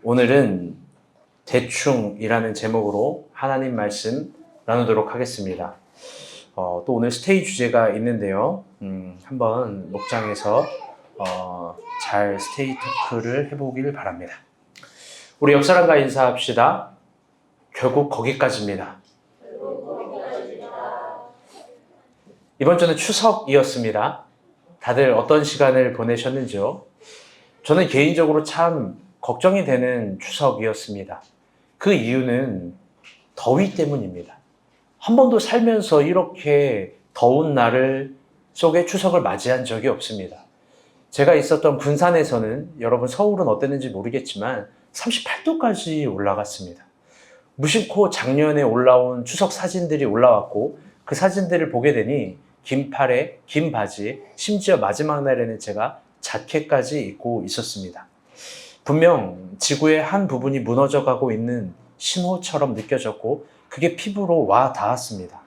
오늘은 대충이라는 제목으로 하나님 말씀 나누도록 하겠습니다. 또 오늘 스테이 주제가 있는데요. 한번 목장에서 잘 스테이 토크를 해보길 바랍니다. 우리 옆 사람과 인사합시다. 결국 거기까지입니다. 이번 주는 추석이었습니다. 다들 어떤 시간을 보내셨는지요? 저는 개인적으로 참 걱정이 되는 추석이었습니다. 그 이유는 더위 때문입니다. 한 번도 살면서 이렇게 더운 날 속에 추석을 맞이한 적이 없습니다. 제가 있었던 군산에서는, 여러분 서울은 어땠는지 모르겠지만 38도까지 올라갔습니다. 무심코 작년에 올라온 추석 사진들이 올라왔고, 그 사진들을 보게 되니 긴 팔에 긴 바지에, 심지어 마지막 날에는 제가 자켓까지 입고 있었습니다. 분명 지구의 한 부분이 무너져가고 있는 신호처럼 느껴졌고, 그게 피부로 와 닿았습니다.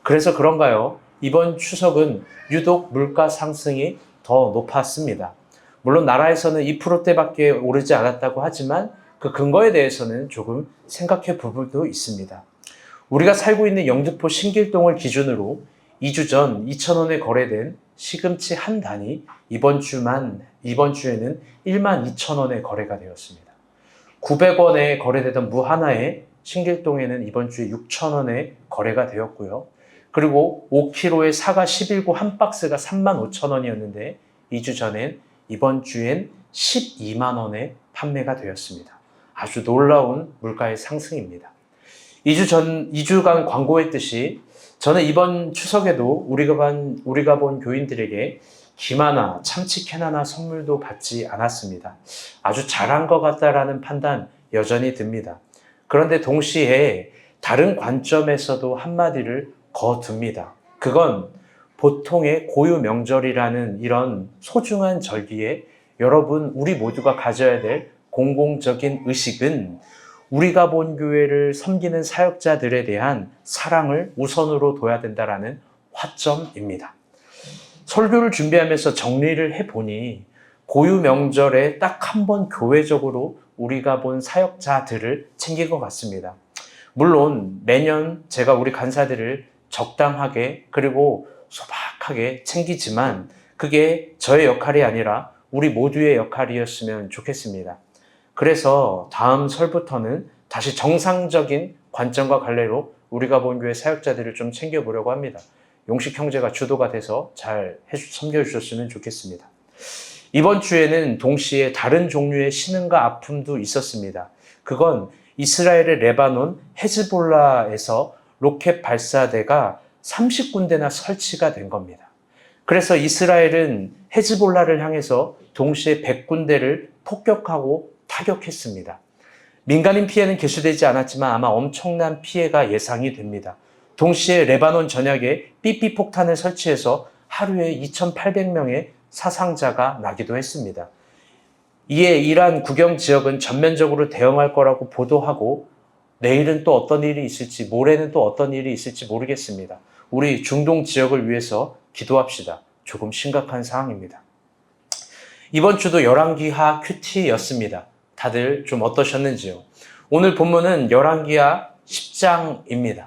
그래서 그런가요? 이번 추석은 유독 물가 상승이 더 높았습니다. 물론 나라에서는 2%대밖에 오르지 않았다고 하지만 그 근거에 대해서는 조금 생각해 볼 부분도 있습니다. 우리가 살고 있는 영등포 신길동을 기준으로 2주 전 2,000원에 거래된 시금치 한 단이 이번 주에는 12,000원에 거래가 되었습니다. 900원에 거래되던 무 하나에 신길동에는 이번 주에 6,000원에 거래가 되었고요. 그리고 5kg의 사과 11구 한 박스가 35,000원이었는데 2주 전엔 이번 주엔 12만 원에 판매가 되었습니다. 아주 놀라운 물가의 상승입니다. 2주간 광고했듯이 저는 이번 추석에도 우리가 본 교인들에게 김 하나, 참치캔 하나 선물도 받지 않았습니다. 아주 잘한 것 같다라는 판단 여전히 듭니다. 그런데 동시에 다른 관점에서도 한마디를 거둡니다. 그건 보통의 고유 명절이라는 이런 소중한 절기에 여러분, 우리 모두가 가져야 될 공공적인 의식은 우리가 본 교회를 섬기는 사역자들에 대한 사랑을 우선으로 둬야 된다라는 화점입니다. 설교를 준비하면서 정리를 해보니 고유 명절에 딱 한 번 교회적으로 우리가 본 사역자들을 챙긴 것 같습니다. 물론 매년 제가 우리 간사들을 적당하게 그리고 소박하게 챙기지만 그게 저의 역할이 아니라 우리 모두의 역할이었으면 좋겠습니다. 그래서 다음 설부터는 다시 정상적인 관점과 갈래로 우리가 본 교회 사역자들을 좀 챙겨보려고 합니다. 용식 형제가 주도가 돼서 잘 섬겨주셨으면 좋겠습니다. 이번 주에는 동시에 다른 종류의 신음과 아픔도 있었습니다. 그건 이스라엘의 레바논 헤즈볼라에서 로켓 발사대가 30군데나 설치가 된 겁니다. 그래서 이스라엘은 헤즈볼라를 향해서 동시에 100군데를 폭격하고 타격했습니다. 민간인 피해는 개수되지 않았지만 아마 엄청난 피해가 예상이 됩니다. 동시에 레바논 전역에 삐삐 폭탄을 설치해서 하루에 2,800명의 사상자가 나기도 했습니다. 이에 이란 국영 지역은 전면적으로 대응할 거라고 보도하고 내일은 또 어떤 일이 있을지, 모레는 또 어떤 일이 있을지 모르겠습니다. 우리 중동 지역을 위해서 기도합시다. 조금 심각한 상황입니다. 이번 주도 열왕기하 큐티였습니다. 다들 좀 어떠셨는지요? 오늘 본문은 열왕기하 10장입니다.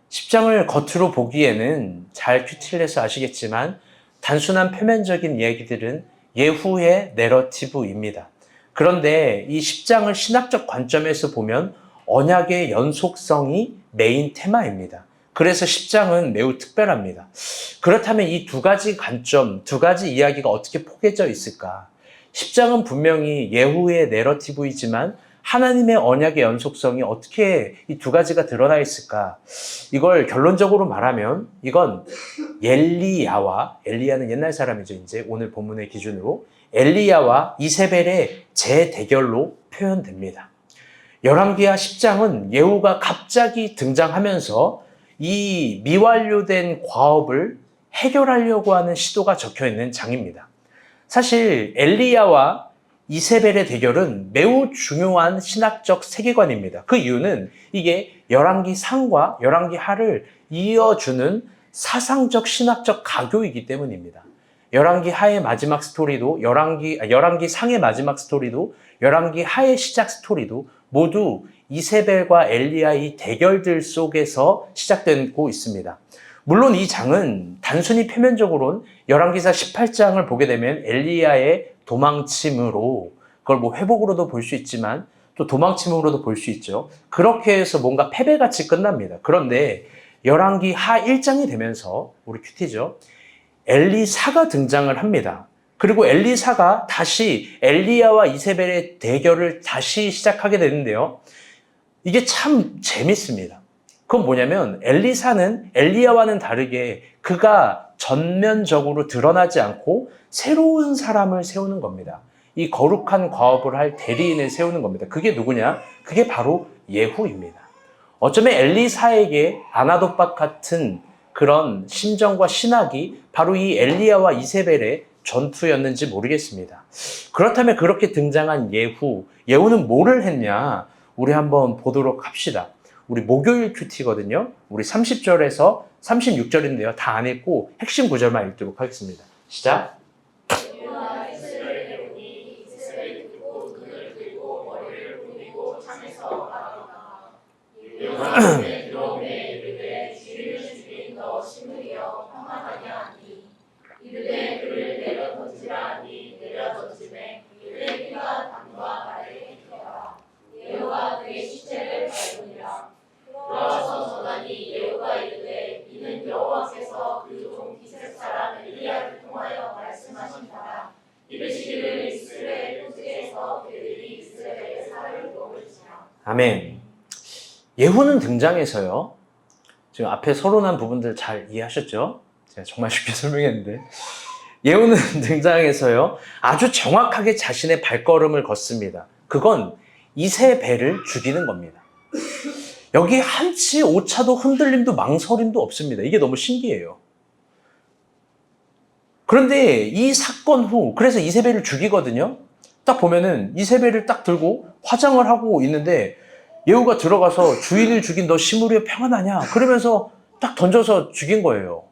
10장을 겉으로 보기에는 잘 큐티를 해서 아시겠지만 단순한 표면적인 이야기들은 예후의 내러티브입니다. 그런데 이 10장을 신학적 관점에서 보면 언약의 연속성이 메인 테마입니다. 그래서 10장은 매우 특별합니다. 그렇다면 이 두 가지 관점, 두 가지 이야기가 어떻게 포개져 있을까? 10장은 분명히 예후의 내러티브이지만 하나님의 언약의 연속성이 어떻게 이 두 가지가 드러나 있을까? 이걸 결론적으로 말하면 이건 엘리야는 옛날 사람이죠. 이제 오늘 본문의 기준으로 엘리야와 이세벨의 재대결로 표현됩니다. 열왕기하 10장은 예후가 갑자기 등장하면서 이 미완료된 과업을 해결하려고 하는 시도가 적혀있는 장입니다. 사실 엘리야와 이세벨의 대결은 매우 중요한 신학적 세계관입니다. 그 이유는 이게 열왕기 상과 열왕기 하를 이어주는 사상적 신학적 가교이기 때문입니다. 열왕기 하의 마지막 스토리도 열왕기 상의 마지막 스토리도 열왕기 하의 시작 스토리도 모두 이세벨과 엘리야의 대결들 속에서 시작되고 있습니다. 물론 이 장은 단순히 표면적으로는 열왕기사 18장을 보게 되면 엘리야의 도망침으로 그걸 뭐 회복으로도 볼 수 있지만 또 도망침으로도 볼 수 있죠. 그렇게 해서 뭔가 패배같이 끝납니다. 그런데 열왕기 하 1장이 되면서 우리 큐티죠. 엘리사가 등장을 합니다. 그리고 엘리사가 다시 엘리야와 이세벨의 대결을 다시 시작하게 되는데요. 이게 참 재밌습니다. 그건 뭐냐면 엘리사는 엘리야와는 다르게 그가 전면적으로 드러나지 않고 새로운 사람을 세우는 겁니다. 이 거룩한 과업을 할 대리인을 세우는 겁니다. 그게 누구냐? 그게 바로 예후입니다. 어쩌면 엘리사에게 아나돗밭 같은 그런 심정과 신학이 바로 이 엘리야와 이세벨의 전투였는지 모르겠습니다. 그렇다면 그렇게 등장한 예후는 뭐를 했냐? 우리 한번 보도록 합시다. 우리 목요일 큐티거든요. 우리 30절에서 36절인데요. 다 안 읽고 핵심 구절만 읽도록 하겠습니다. 시작! 아멘. 예후는 등장해서요. 지금 앞에 서론한 부분들 잘 이해하셨죠? 제가 정말 쉽게 설명했는데. 예후는 등장해서요. 아주 정확하게 자신의 발걸음을 걷습니다. 그건 이세벨을 죽이는 겁니다. 여기 한치 오차도 흔들림도 망설임도 없습니다. 이게 너무 신기해요. 그런데 이 사건 후 그래서 이세벨을 죽이거든요. 딱 보면은 이세벨을 딱 들고 화장을 하고 있는데 예후가 들어가서 주인을 죽인 너 시므리여 평안하냐? 그러면서 딱 던져서 죽인 거예요.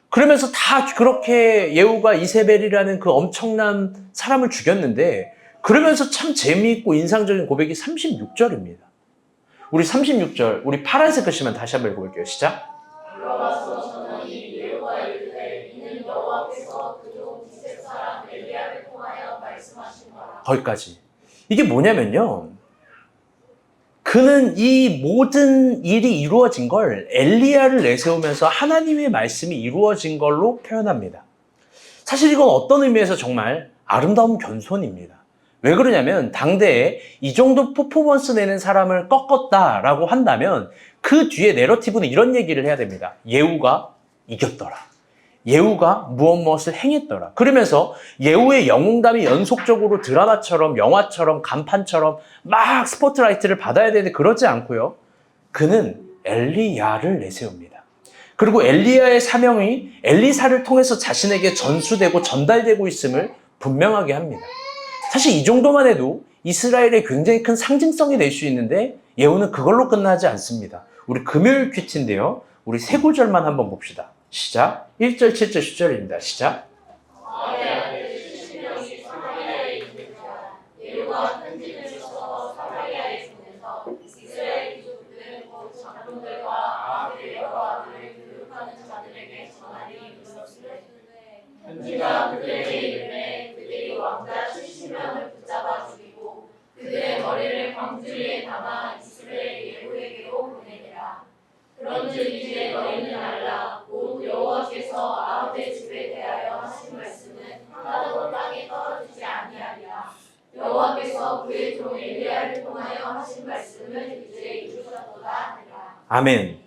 그러면서 다 그렇게 예후가 이세벨이라는 그 엄청난 사람을 죽였는데 그러면서 참 재미있고 인상적인 고백이 36절입니다. 우리 36절, 우리 파란색 글씨만 다시 한번 읽어볼게요. 시작! 거기까지. 이게 뭐냐면요. 그는 이 모든 일이 이루어진 걸 엘리야를 내세우면서 하나님의 말씀이 이루어진 걸로 표현합니다. 사실 이건 어떤 의미에서 정말 아름다운 견손입니다. 왜 그러냐면 당대에 이 정도 퍼포먼스 내는 사람을 꺾었다라고 한다면 그 뒤에 내러티브는 이런 얘기를 해야 됩니다. 예후가 이겼더라. 예후가 무엇을 행했더라. 그러면서 예후의 영웅담이 연속적으로 드라마처럼 영화처럼 간판처럼 막 스포트라이트를 받아야 되는데 그러지 않고요. 그는 엘리야를 내세웁니다. 그리고 엘리야의 사명이 엘리사를 통해서 자신에게 전수되고 전달되고 있음을 분명하게 합니다. 사실 이 정도만 해도 이스라엘의 굉장히 큰 상징성이 될 수 있는데 예후는 그걸로 끝나지 않습니다. 우리 금요일 큐티인데요. 우리 세 구절만 한번 봅시다. 시작. 1절, 7절, 10절입니다. 시작. 편지가 그들에게 이르매 그들이 왕자 70명을 붙잡아 죽이고 그들의 머리를 광주리에 담아 이스라엘 예후에게로 보내니라. 그런즉 이제 너희는 알라. 곧 여호와께서 아합의 집에 대하여 하신 말씀은 하나도 땅에 떨어지지 아니하리라. 여호와께서 그의 종 엘리야를 통하여 하신 말씀을 이제 이루셨도다 하니라. 아멘.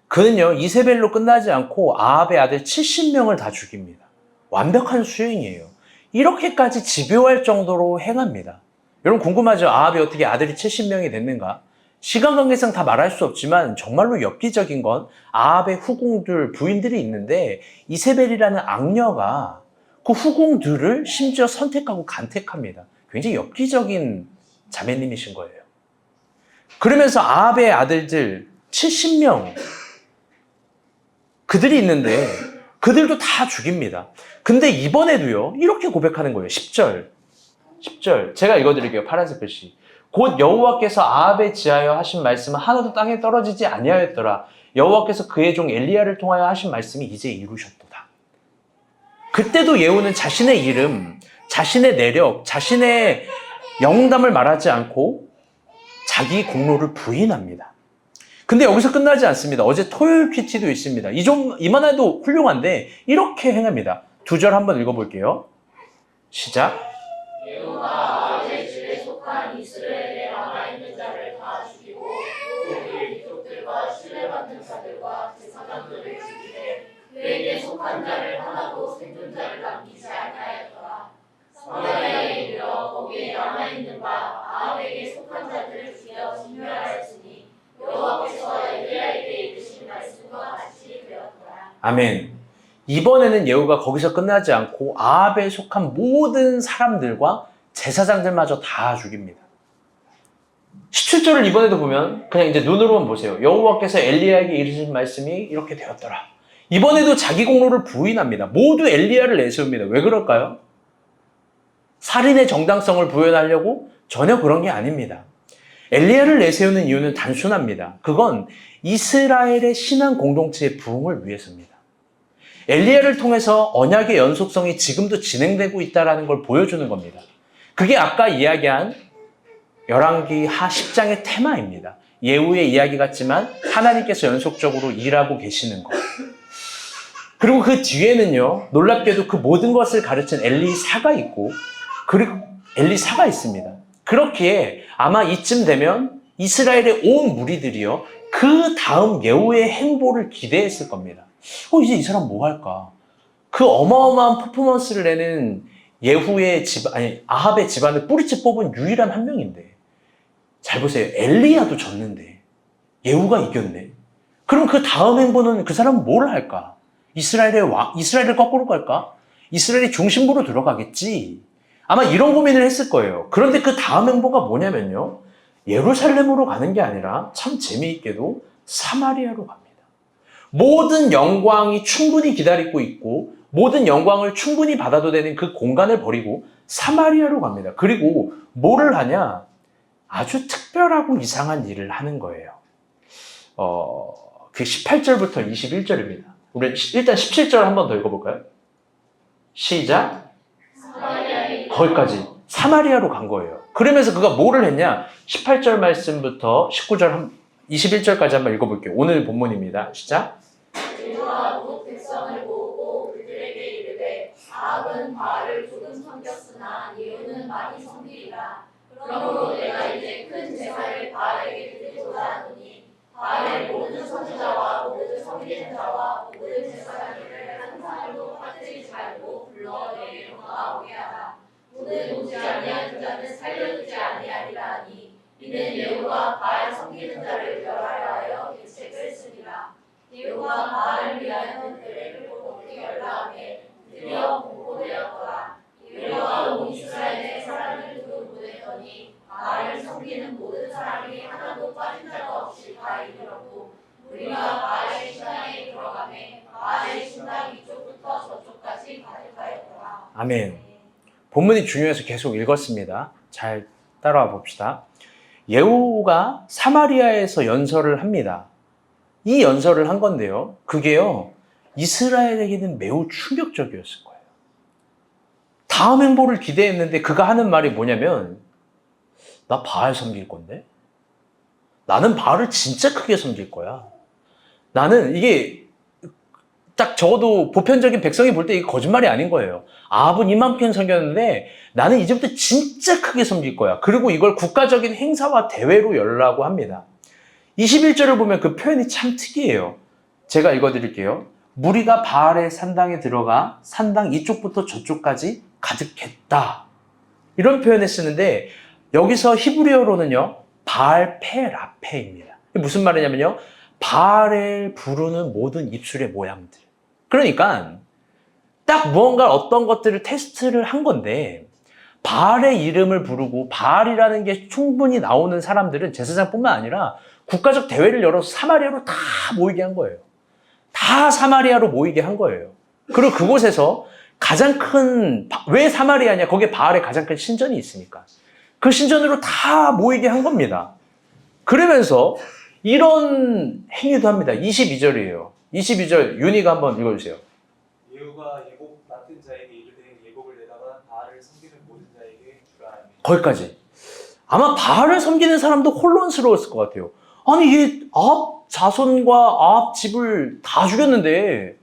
그는요 이세벨로 끝나지 않고 아합의 아들 70명을 다 죽입니다. 완벽한 수행이에요. 이렇게까지 집요할 정도로 행합니다. 여러분 궁금하죠? 아합이 어떻게 아들이 70명이 됐는가? 시간 관계상 다 말할 수 없지만 정말로 엽기적인 건 아합의 후궁들, 부인들이 있는데 이세벨이라는 악녀가 그 후궁들을 심지어 선택하고 간택합니다. 굉장히 엽기적인 자매님이신 거예요. 그러면서 아합의 아들들 70명 그들이 있는데 그들도 다 죽입니다. 근데 이번에도요, 이렇게 고백하는 거예요. 10절. 제가 읽어드릴게요. 파란색 글씨. 곧 여호와께서 아합에 지하여 하신 말씀은 하나도 땅에 떨어지지 아니하였더라. 여호와께서 그의 종 엘리야를 통하여 하신 말씀이 이제 이루셨도다. 그때도 예후는 자신의 이름, 자신의 내력, 자신의 영담을 말하지 않고 자기 공로를 부인합니다. 근데 여기서 끝나지 않습니다. 어제 토요일 퀴티도 있습니다. 이만 해도 훌륭한데 이렇게 행합니다. 2절 한번 읽어볼게요. 시작. 여호와 아합의 집에 속한 이스라엘에 남아있는 자를 다 죽이고 그들 민족들과 신뢰받는 자들과 제사장들을 죽이되 그에게 속한 자를 하나도 생존자를 남기지 아니하였더라. 사마리아에 이르러 거기에 남아있는 바 아합에게 속한 자들을 죽여 진멸하였으니 여호와께서 엘리야에게 이르신 말씀과 같이 되었더라. 아멘. 이번에는 예후가 거기서 끝나지 않고 아합에 속한 모든 사람들과 제사장들마저 다 죽입니다. 17절을 이번에도 보면 그냥 이제 눈으로만 보세요. 여호와께서 엘리야에게 이르신 말씀이 이렇게 되었더라. 이번에도 자기 공로를 부인합니다. 모두 엘리야를 내세웁니다. 왜 그럴까요? 살인의 정당성을 부연하려고? 전혀 그런 게 아닙니다. 엘리야를 내세우는 이유는 단순합니다. 그건 이스라엘의 신앙 공동체의 부흥을 위해서입니다. 엘리야를 통해서 언약의 연속성이 지금도 진행되고 있다는 걸 보여주는 겁니다. 그게 아까 이야기한 열왕기 하 10장의 테마입니다. 예후의 이야기 같지만 하나님께서 연속적으로 일하고 계시는 것. 그리고 그 뒤에는요, 놀랍게도 그 모든 것을 가르친 엘리사가 있고, 그리고 엘리사가 있습니다. 그렇기에 아마 이쯤 되면 이스라엘의 온 무리들이요, 그 다음 예후의 행보를 기대했을 겁니다. 이제 이 사람 뭐 할까? 그 어마어마한 퍼포먼스를 내는 예후의 아합의 집안을 뿌리째 뽑은 유일한 한 명인데, 잘 보세요. 엘리야도 졌는데 예후가 이겼네. 그럼 그 다음 행보는 그 사람은 뭘 할까? 이스라엘을 거꾸로 갈까? 이스라엘이 중심부로 들어가겠지. 아마 이런 고민을 했을 거예요. 그런데 그 다음 행보가 뭐냐면요, 예루살렘으로 가는 게 아니라 참 재미있게도 사마리아로 갑니다. 모든 영광이 충분히 기다리고 있고 모든 영광을 충분히 받아도 되는 그 공간을 버리고 사마리아로 갑니다. 그리고 뭐를 하냐? 아주 특별하고 이상한 일을 하는 거예요. 그 18절부터 21절입니다. 우리 일단 17절 한 번 더 읽어볼까요? 시작. 거기까지 사마리아로 간 거예요. 그러면서 그가 뭐를 했냐? 18절 말씀부터 19절 21절까지 한번 읽어볼게요. 오늘 본문입니다. 시작. 여호와 곧 백성을 모으고 그들에게 이르되 아합은 바알을 조금 섬겼으나 예후는 많이 섬기리라. 그러므로 내가 이제 큰 제사를 바알에게 드리고자 하노니 바알의 모든 선지자와 모든 섬기는 자와 모든 제사장들을 한 사람도 빠뜨리지 말고 불러 내게 영광하게 하라. 오늘 오지 아니하는 자는 살려두지 아니하리라 하니 이는 예후가 바알 섬기는 자를 멸하려 하여 계책을 쓰리라. 예후가 바알을 위하여 그들을 높이 열라하게 드디어 공포되었더라. 여호와가 온 이스라엘의 사람을 두루 보냈더니 바알을 섬기는 모든 사람이 하나도 빠진 자가 없이 다 이르렀고 우리가 바알의 신당에 들어가매 바알의 신당 이쪽부터 저쪽까지 가득하였더라. 아멘. 본문이 중요해서 계속 읽었습니다. 잘 따라와 봅시다. 예후가 사마리아에서 연설을 합니다. 이 연설을 한 건데요, 그게요, 이스라엘에게는 매우 충격적이었을 거예요. 다음 행보를 기대했는데 그가 하는 말이 뭐냐면, 나 바알 섬길 건데? 나는 바알을 진짜 크게 섬길 거야. 나는 이게 딱 적어도 보편적인 백성이 볼 때 이게 거짓말이 아닌 거예요. 아합은 이만큼 섬겼는데 나는 이제부터 진짜 크게 섬길 거야. 그리고 이걸 국가적인 행사와 대회로 열라고 합니다. 21절을 보면 그 표현이 참 특이해요. 제가 읽어드릴게요. 무리가 바알의 산당에 들어가 산당 이쪽부터 저쪽까지 가득했다. 이런 표현을 쓰는데 여기서 히브리어로는요, 바알 페라페입니다. 무슨 말이냐면요, 바알을 부르는 모든 입술의 모양들. 그러니까 딱 무언가 어떤 것들을 테스트를 한 건데, 바알의 이름을 부르고 바알이라는 게 충분히 나오는 사람들은 제사장뿐만 아니라 국가적 대회를 열어서 사마리아로 다 모이게 한 거예요. 다 사마리아로 모이게 한 거예요. 그리고 그곳에서 가장 왜 사마리아냐? 거기에 바알의 가장 큰 신전이 있으니까. 그 신전으로 다 모이게 한 겁니다. 그러면서 이런 행위도 합니다. 22절이에요. 22절 윤희가 한번 읽어주세요. 예후가 예복 맡은 자에게 이르되 예복을 내다가 바알을 섬기는 모든 자에게 주라 하니. 거기까지. 아마 바알을 섬기는 사람도 혼란스러웠을 것 같아요. 아니 얘 아합 자손과 아합 집을 다 죽였는데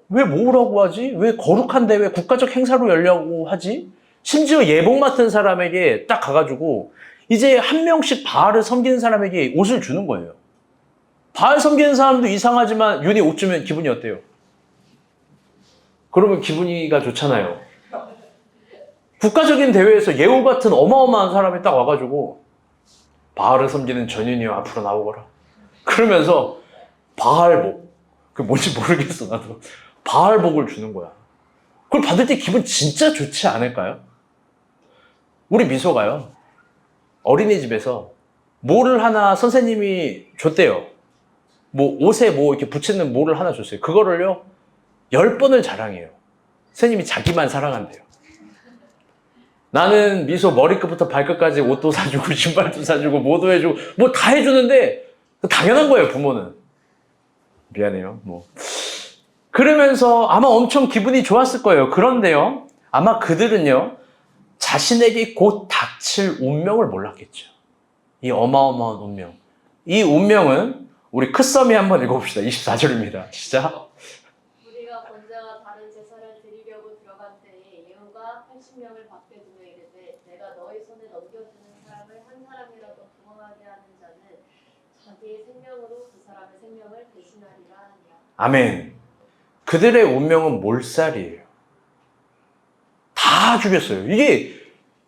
왜 모으라고 하지? 왜 거룩한데 왜 국가적 행사로 열려고 하지? 심지어 예복 맡은 사람에게 딱 가가지고 이제 한 명씩 바알을 섬기는 사람에게 옷을 주는 거예요. 바알 섬기는 사람도 이상하지만 윤희 옷 주면 기분이 어때요? 그러면 기분이가 좋잖아요. 국가적인 대회에서 예후 같은 어마어마한 사람이 딱 와가지고 바알을 섬기는 전윤이여 앞으로 나오거라. 그러면서 바알복, 그게 뭔지 모르겠어 나도. 바알복을 주는 거야. 그걸 받을 때 기분 진짜 좋지 않을까요? 우리 미소가요. 어린이집에서 뭐를 하나 선생님이 줬대요. 뭐 옷에 뭐 이렇게 붙이는 뭐를 하나 줬어요. 그거를요 10번을 자랑해요. 선생님이 자기만 사랑한대요. 나는 미소 머리끝부터 발끝까지 옷도 사주고 신발도 사주고 뭐도 해주고 뭐 다 해주는데 당연한 거예요. 부모는. 미안해요. 뭐 그러면서 아마 엄청 기분이 좋았을 거예요. 그런데요 아마 그들은요 자신에게 곧 닥칠 운명을 몰랐겠죠. 이 어마어마한 운명. 이 운명은 우리 크썸이 한번 읽어봅시다. 24절입니다. 시작. 우리가 번제와 다른 제사를 드리려고 들어간 때에 예후가 80명을 밖에 두며 이르되 내가 너희 손에 넘겨주는 사람을 한 사람이라도 부응하게 하는 자는 자기의 생명으로 그 사람의 생명을 대신하리라 하니라. 아멘. 그들의 운명은 몰살이에요. 다 죽였어요. 이게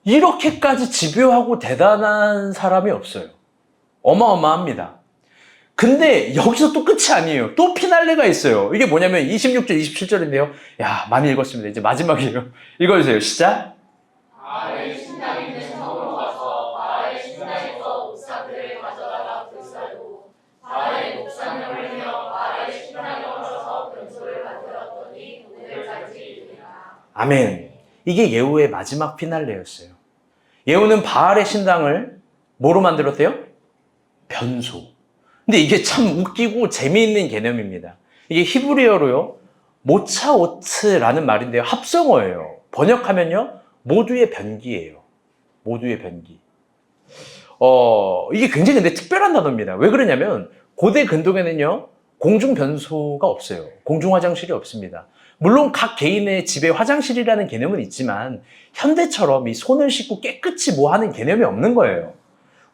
이렇게까지 집요하고 대단한 사람이 없어요. 어마어마합니다. 근데 여기서 또 끝이 아니에요. 또 피날레가 있어요. 이게 뭐냐면 26절, 27절인데요. 야, 많이 읽었습니다. 이제 마지막이에요. 읽어주세요. 시작. 바알의 신당 있는 성으로 가서 바알의 신당에서 옥사들을 가져다가 불살고 바알의 목상을 흘려 바알의 신당에 얹어서 변소를 만들었더니 오늘까지 이르리라. 아멘. 이게 예후의 마지막 피날레였어요. 예후는 바알의 신당을 뭐로 만들었대요? 변소. 근데 이게 참 웃기고 재미있는 개념입니다. 이게 히브리어로요, 모차오트라는 말인데요, 합성어예요. 번역하면요, 모두의 변기예요. 모두의 변기. 이게 굉장히 근데 특별한 단어입니다. 왜 그러냐면 고대 근동에는요, 공중 변소가 없어요. 공중 화장실이 없습니다. 물론 각 개인의 집에 화장실이라는 개념은 있지만 현대처럼 이 손을 씻고 깨끗이 뭐 하는 개념이 없는 거예요.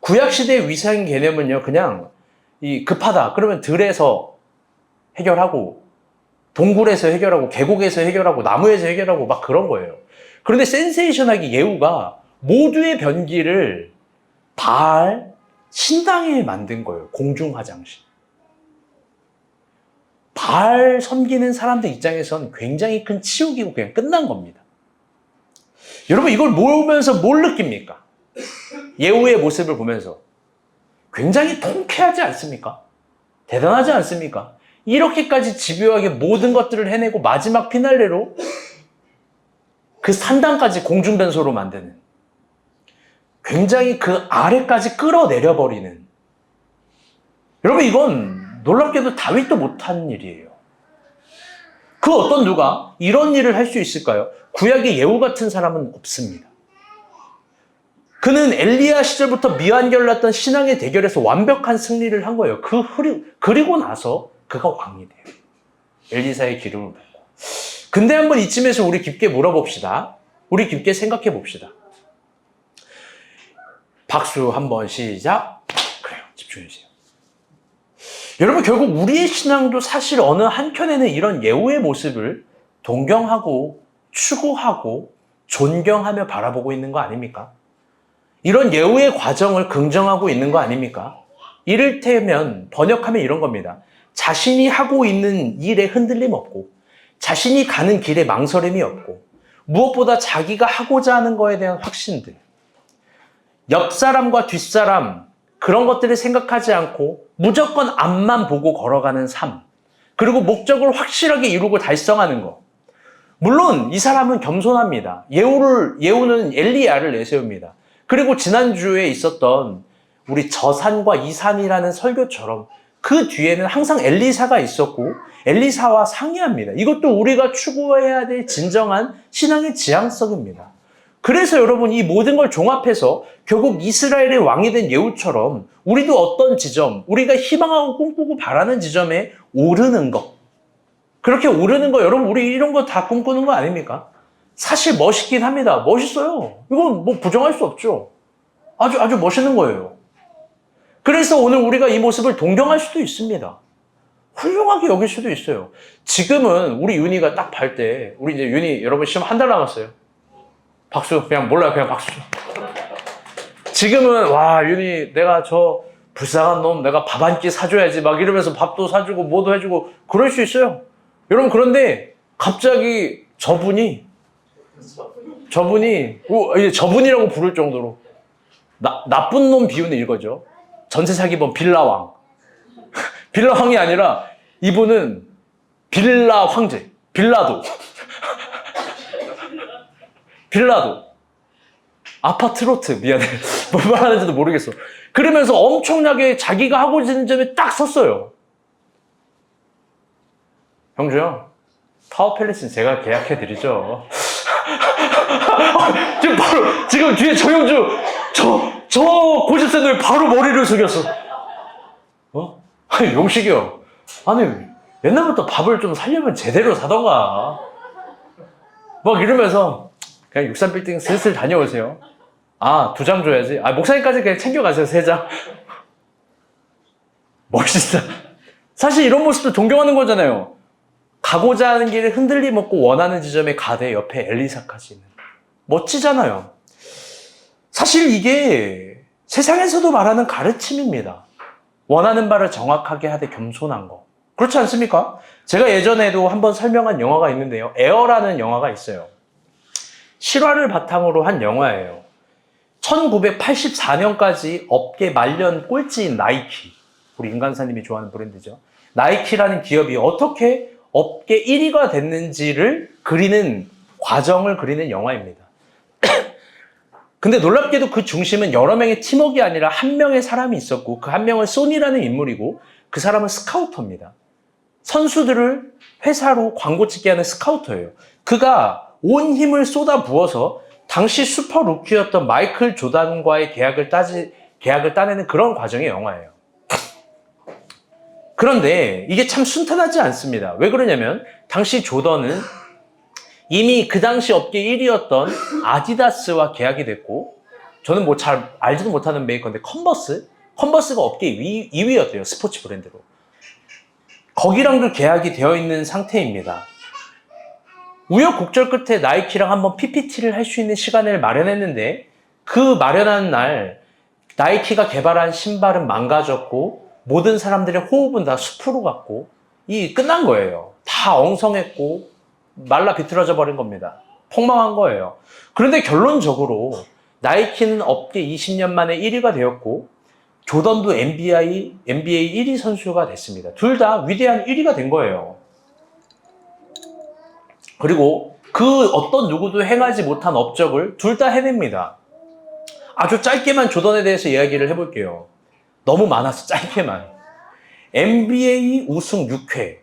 구약시대의 위생 개념은요, 그냥 이 급하다 그러면 들에서 해결하고 동굴에서 해결하고 계곡에서 해결하고 나무에서 해결하고 막 그런 거예요. 그런데 센세이션하게 예후가 모두의 변기를 바알 신당에 만든 거예요. 공중 화장실. 바알 섬기는 사람들 입장에선 굉장히 큰 치욕이고 그냥 끝난 겁니다. 여러분 이걸 보면서 뭘 느낍니까? 예후의 모습을 보면서 굉장히 통쾌하지 않습니까? 대단하지 않습니까? 이렇게까지 집요하게 모든 것들을 해내고 마지막 피날레로 그 산당까지 공중변소로 만드는, 굉장히 그 아래까지 끌어내려버리는, 여러분 이건 놀랍게도 다윗도 못한 일이에요. 그 어떤 누가 이런 일을 할 수 있을까요? 구약의 예후 같은 사람은 없습니다. 그는 엘리야 시절부터 미완결났던 신앙의 대결에서 완벽한 승리를 한 거예요. 그리고 나서 그가 왕이 돼요. 엘리사의 기름을 붓고. 근데 한번 이쯤에서 우리 깊게 물어봅시다. 우리 깊게 생각해 봅시다. 박수 한번 시작. 그래요. 집중해 주세요. 여러분 결국 우리의 신앙도 사실 어느 한켠에는 이런 예후의 모습을 동경하고 추구하고 존경하며 바라보고 있는 거 아닙니까? 이런 예후의 과정을 긍정하고 있는 거 아닙니까? 이를테면 번역하면 이런 겁니다. 자신이 하고 있는 일에 흔들림 없고 자신이 가는 길에 망설임이 없고 무엇보다 자기가 하고자 하는 거에 대한 확신들, 옆 사람과 뒷사람 그런 것들을 생각하지 않고 무조건 앞만 보고 걸어가는 삶, 그리고 목적을 확실하게 이루고 달성하는 거. 물론 이 사람은 겸손합니다. 예후는 엘리야를 내세웁니다. 그리고 지난주에 있었던 우리 저산과 이산이라는 설교처럼 그 뒤에는 항상 엘리사가 있었고 엘리사와 상의합니다. 이것도 우리가 추구해야 될 진정한 신앙의 지향성입니다. 그래서 여러분 이 모든 걸 종합해서 결국 이스라엘의 왕이 된 예후처럼 우리도 어떤 지점, 우리가 희망하고 꿈꾸고 바라는 지점에 오르는 것. 그렇게 오르는 거 여러분 우리 이런 거 다 꿈꾸는 거 아닙니까? 사실 멋있긴 합니다. 멋있어요. 이건 뭐 부정할 수 없죠. 아주 멋있는 거예요. 그래서 오늘 우리가 이 모습을 동경할 수도 있습니다. 훌륭하게 여길 수도 있어요. 지금은 우리 윤희가 딱 발 때, 우리 이제 윤희 여러분 시험 한 달 남았어요. 박수, 그냥 몰라요. 그냥 박수. 지금은, 와, 윤희, 내가 저 불쌍한 놈, 내가 밥 한 끼 사줘야지. 막 이러면서 밥도 사주고, 뭐도 해주고, 그럴 수 있어요. 여러분, 그런데 갑자기 저분이, 이제 저분이라고 부를 정도로, 나쁜 놈 비유는 이거죠. 전세 사기범 빌라왕. 빌라왕이 아니라 이분은 빌라 황제. 빌라도. 빌라도. 아파트 로트. 미안해. 뭘 말하는지도 모르겠어. 그러면서 엄청나게 자기가 하고 있는 점에 딱 섰어요. 형주요. 타워 팰리스는 제가 계약해드리죠. 지금 뒤에 저 형주, 저 고집센 바로 머리를 숙였어. 아니, 용식이 형. 아니, 옛날부터 밥을 좀 살려면 제대로 사던가. 막 이러면서, 그냥 63빌딩 슬슬 다녀오세요. 아, 2장 줘야지. 아, 목사님까지 그냥 챙겨가세요, 3장. 멋있다. 사실 이런 모습도 존경하는 거잖아요. 가고자 하는 길에 흔들림 없고 원하는 지점에 가되 옆에 엘리사까지 있는. 멋지잖아요. 사실 이게 세상에서도 말하는 가르침입니다. 원하는 바를 정확하게 하되 겸손한 거. 그렇지 않습니까? 제가 예전에도 한번 설명한 영화가 있는데요. 에어라는 영화가 있어요. 실화를 바탕으로 한 영화예요. 1984년까지 업계 말년 꼴찌인 나이키. 우리 임간사님이 좋아하는 브랜드죠. 나이키라는 기업이 어떻게 업계 1위가 됐는지를 그리는 과정을 그리는 영화입니다. 근데 놀랍게도 그 중심은 여러 명의 팀워크가 아니라 한 명의 사람이 있었고 그 한 명은 소니라는 인물이고 그 사람은 스카우터입니다. 선수들을 회사로 광고 찍게 하는 스카우터예요. 그가 온 힘을 쏟아 부어서 당시 슈퍼 루키였던 마이클 조단과의 계약을 따내는 그런 과정의 영화예요. 그런데 이게 참 순탄하지 않습니다. 왜 그러냐면 당시 조던은 이미 그 당시 업계 1위였던 아디다스와 계약이 됐고 저는 뭐 잘 알지도 못하는 메이커인데 컨버스가 업계 2위였대요. 스포츠 브랜드로. 거기랑도 계약이 되어 있는 상태입니다. 우여곡절 끝에 나이키랑 한번 PPT를 할 수 있는 시간을 마련했는데 그 마련한 날 나이키가 개발한 신발은 망가졌고 모든 사람들의 호흡은 다 숲으로 갔고 끝난 거예요. 다 엉성했고 말라 비틀어져 버린 겁니다. 폭망한 거예요. 그런데 결론적으로 나이키는 업계 20년 만에 1위가 되었고 조던도 NBA 1위 선수가 됐습니다. 둘 다 위대한 1위가 된 거예요. 그리고 그 어떤 누구도 행하지 못한 업적을 둘 다 해냅니다. 아주 짧게만 조던에 대해서 이야기를 해볼게요. 너무 많아서 짧게만. NBA 우승 6회,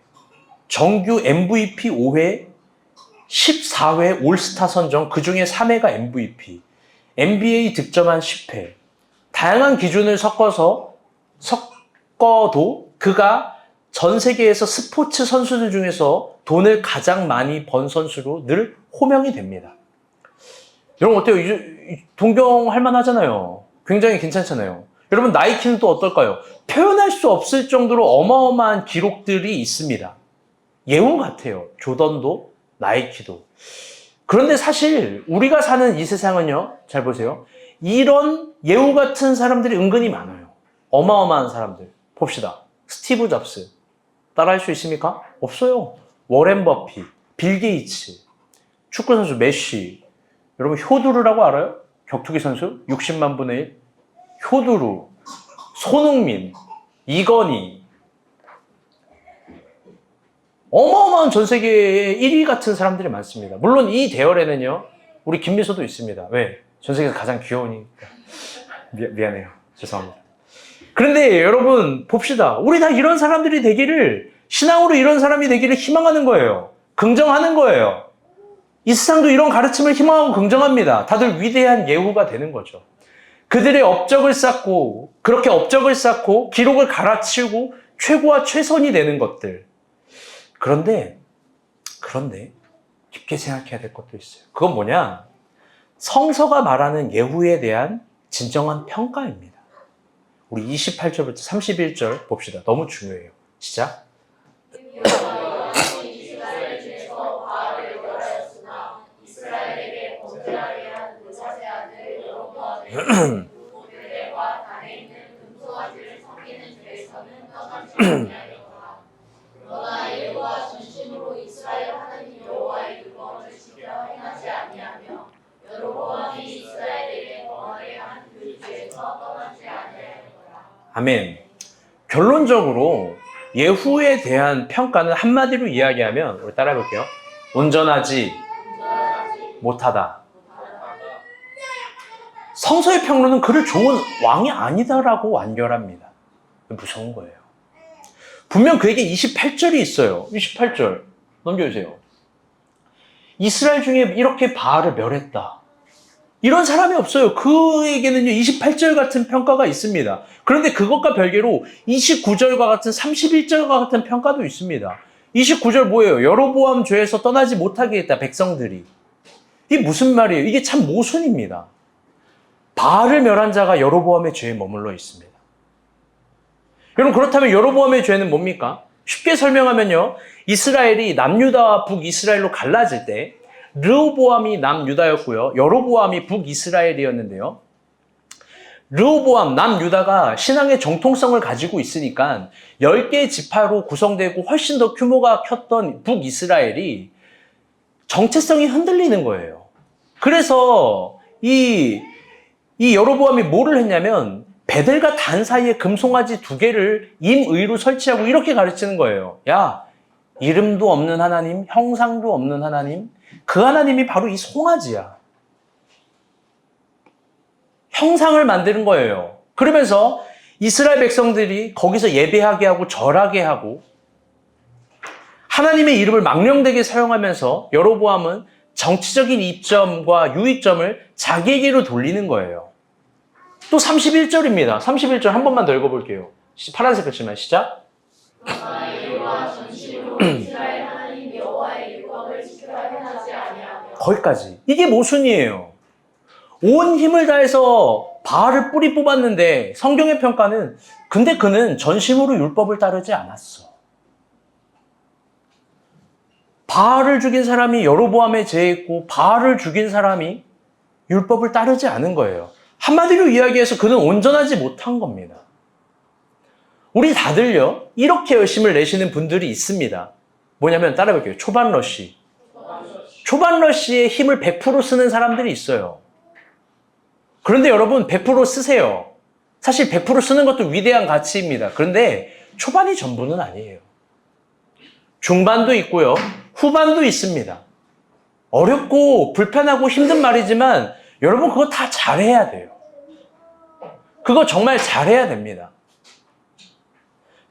정규 MVP 5회, 14회 올스타 선정, 그 중에 3회가 MVP, NBA 득점한 10회. 다양한 기준을 섞어도 그가 전 세계에서 스포츠 선수들 중에서 돈을 가장 많이 번 선수로 늘 호명이 됩니다. 여러분 어때요? 동경할 만하잖아요. 굉장히 괜찮잖아요. 여러분 나이키는 또 어떨까요? 표현할 수 없을 정도로 어마어마한 기록들이 있습니다. 예우 같아요. 조던도 나이키도. 그런데 사실 우리가 사는 이 세상은요. 잘 보세요. 이런 예우 같은 사람들이 은근히 많아요. 어마어마한 사람들. 봅시다. 스티브 잡스. 따라할 수 있습니까? 없어요. 워렌 버핏, 빌 게이츠, 축구선수 메시. 여러분 효두르라고 알아요? 격투기 선수? 60만 분의 1. 효두루, 손흥민, 이건희. 어마어마한 전 세계에 1위 같은 사람들이 많습니다. 물론 이 대열에는요, 우리 김미소도 있습니다. 왜? 전 세계에서 가장 귀여우니까. 미안해요. 죄송합니다. 그런데 여러분, 봅시다. 우리 다 이런 사람들이 되기를, 신앙으로 이런 사람이 되기를 희망하는 거예요. 긍정하는 거예요. 이 세상도 이런 가르침을 희망하고 긍정합니다. 다들 위대한 예후가 되는 거죠. 그들의 업적을 쌓고, 그렇게 업적을 쌓고, 기록을 갈아치우고, 최고와 최선이 되는 것들. 그런데 깊게 생각해야 될 것도 있어요. 그건 뭐냐? 성서가 말하는 예후에 대한 진정한 평가입니다. 우리 28절부터 31절 봅시다. 너무 중요해요. 시작. 이스라엘 중에서 바알을 멸하였으나 이스라엘에게 범죄하게 한 느밧의 아들 여로보암의 베델과 단에 있는 금송아지를 섬기는 죄에서는 떠나지 아니하였더라. 그러나 여호와 전심으로 이스라엘 하나님 여호와의 율법을 지켜 행하지 아니하며 여로보암이 이스라엘에게 범하게 한 그 죄에서 떠나지 아니하였더라. 아멘. 결론적으로 예후에 대한 평가는 한마디로 이야기하면, 우리 따라해 볼게요. 온전하지 못하다. 성서의 평론은 그를 좋은 왕이 아니다라고 완결합니다. 무서운 거예요. 분명 그에게 28절이 있어요. 28절 넘겨주세요. 이스라엘 중에 이렇게 바알을 멸했다. 이런 사람이 없어요. 그에게는요 28절 같은 평가가 있습니다. 그런데 그것과 별개로 29절과 같은 31절과 같은 평가도 있습니다. 29절 뭐예요? 여로보암 죄에서 떠나지 못하게 했다, 백성들이. 이게 무슨 말이에요? 이게 참 모순입니다. 바알을 멸한 자가 여로보암의 죄에 머물러 있습니다. 여러분, 그렇다면 여로보암의 죄는 뭡니까? 쉽게 설명하면요, 이스라엘이 남유다와 북이스라엘로 갈라질 때 르호보암이 남유다였고요, 여로보암이 북이스라엘이었는데요. 르호보암 남유다가 신앙의 정통성을 가지고 있으니까 10개의 지파로 구성되고 훨씬 더 규모가 컸던 북이스라엘이 정체성이 흔들리는 거예요. 그래서 이 여로보암이 뭐를 했냐면 베델과 단 사이에 금송아지 2개를 임의로 설치하고 이렇게 가르치는 거예요. 야, 이름도 없는 하나님, 형상도 없는 하나님, 그 하나님이 바로 이 송아지야. 형상을 만드는 거예요. 그러면서 이스라엘 백성들이 거기서 예배하게 하고 절하게 하고 하나님의 이름을 망령되게 사용하면서 여로보암은 정치적인 이점과 유의점을 자기에게로 돌리는 거예요. 또 31절입니다. 31절 한 번만 더 읽어볼게요. 파란색 글씨만 시작. 그러나 여호와 전심으로 이스라엘 하나님 여호와의 율법을 지켜 행하지 아니하며. 거기까지. 이게 모순이에요. 온 힘을 다해서 바알을 뿌리 뽑았는데 성경의 평가는 근데 그는 전심으로 율법을 따르지 않았어. 바알을 죽인 사람이 여로보암의 죄였고 바알을 죽인 사람이 율법을 따르지 않은 거예요. 한마디로 이야기해서 그는 온전하지 못한 겁니다. 우리 다들요, 이렇게 열심을 내시는 분들이 있습니다. 뭐냐면 따라해볼게요. 초반 러쉬. 초반 러쉬에 힘을 100% 쓰는 사람들이 있어요. 그런데 여러분 100% 쓰세요. 사실 100% 쓰는 것도 위대한 가치입니다. 그런데 초반이 전부는 아니에요. 중반도 있고요. 후반도 있습니다. 어렵고 불편하고 힘든 말이지만 여러분 그거 다 잘해야 돼요. 그거 정말 잘해야 됩니다.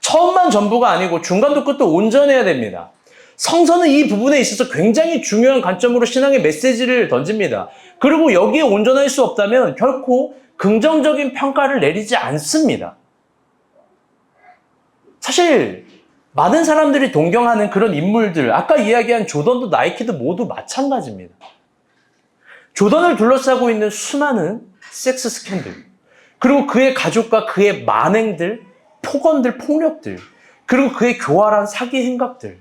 처음만 전부가 아니고 중간도 끝도 온전해야 됩니다. 성서는 이 부분에 있어서 굉장히 중요한 관점으로 신앙의 메시지를 던집니다. 그리고 여기에 온전할 수 없다면 결코 긍정적인 평가를 내리지 않습니다. 사실 많은 사람들이 동경하는 그런 인물들, 아까 이야기한 조던도 나이키도 모두 마찬가지입니다. 조던을 둘러싸고 있는 수많은 섹스 스캔들, 그리고 그의 가족과 그의 만행들, 폭언들, 폭력들, 그리고 그의 교활한 사기 행각들,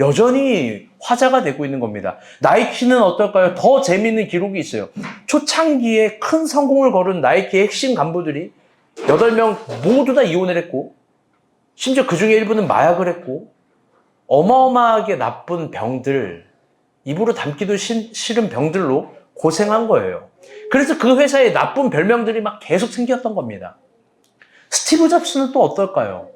여전히 화제가 되고 있는 겁니다. 나이키는 어떨까요? 더 재미있는 기록이 있어요. 초창기에 큰 성공을 거둔 나이키의 핵심 간부들이 8명 모두 다 이혼을 했고, 심지어 그 중에 일부는 마약을 했고, 어마어마하게 나쁜 병들, 입으로 담기도 싫은 병들로 고생한 거예요. 그래서 그 회사에 나쁜 별명들이 막 계속 생겼던 겁니다. 스티브 잡스는 또 어떨까요?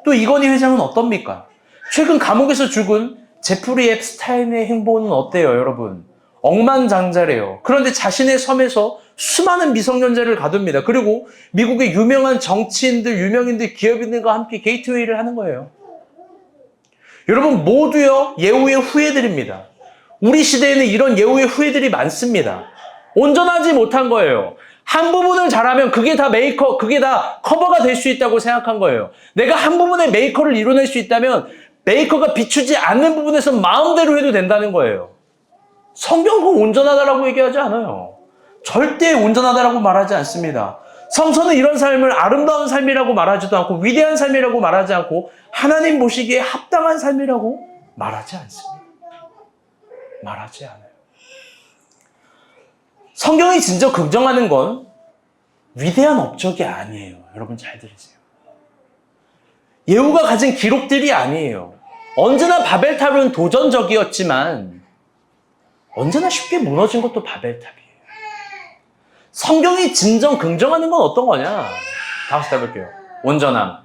또 이건희 회장은 어떻습니까? 최근 감옥에서 죽은 제프리 앱스타인의 행보는 어때요, 여러분? 억만장자래요. 그런데 자신의 섬에서 수많은 미성년자를 가둡니다. 그리고 미국의 유명한 정치인들, 유명인들, 기업인들과 함께 게이트웨이를 하는 거예요. 여러분 모두요 예후의 후예들입니다. 우리 시대에는 이런 예후의 후예들이 많습니다. 온전하지 못한 거예요. 한 부분을 잘하면 그게 다 그게 다 커버가 될 수 있다고 생각한 거예요. 내가 한 부분의 메이커를 이뤄낼 수 있다면 메이커가 비추지 않는 부분에서 마음대로 해도 된다는 거예요. 성경은 온전하다라고 얘기하지 않아요. 절대 온전하다라고 말하지 않습니다. 성서는 이런 삶을 아름다운 삶이라고 말하지도 않고 위대한 삶이라고 말하지 않고 하나님 보시기에 합당한 삶이라고 말하지 않습니다. 말하지 않아요. 성경이 진짜 긍정하는 건 위대한 업적이 아니에요. 여러분 잘 들으세요. 예후가 가진 기록들이 아니에요. 언제나 바벨탑은 도전적이었지만 언제나 쉽게 무너진 것도 바벨탑이에요. 성경이 진정 긍정하는 건 어떤 거냐? 다 같이 해볼게요. 온전함.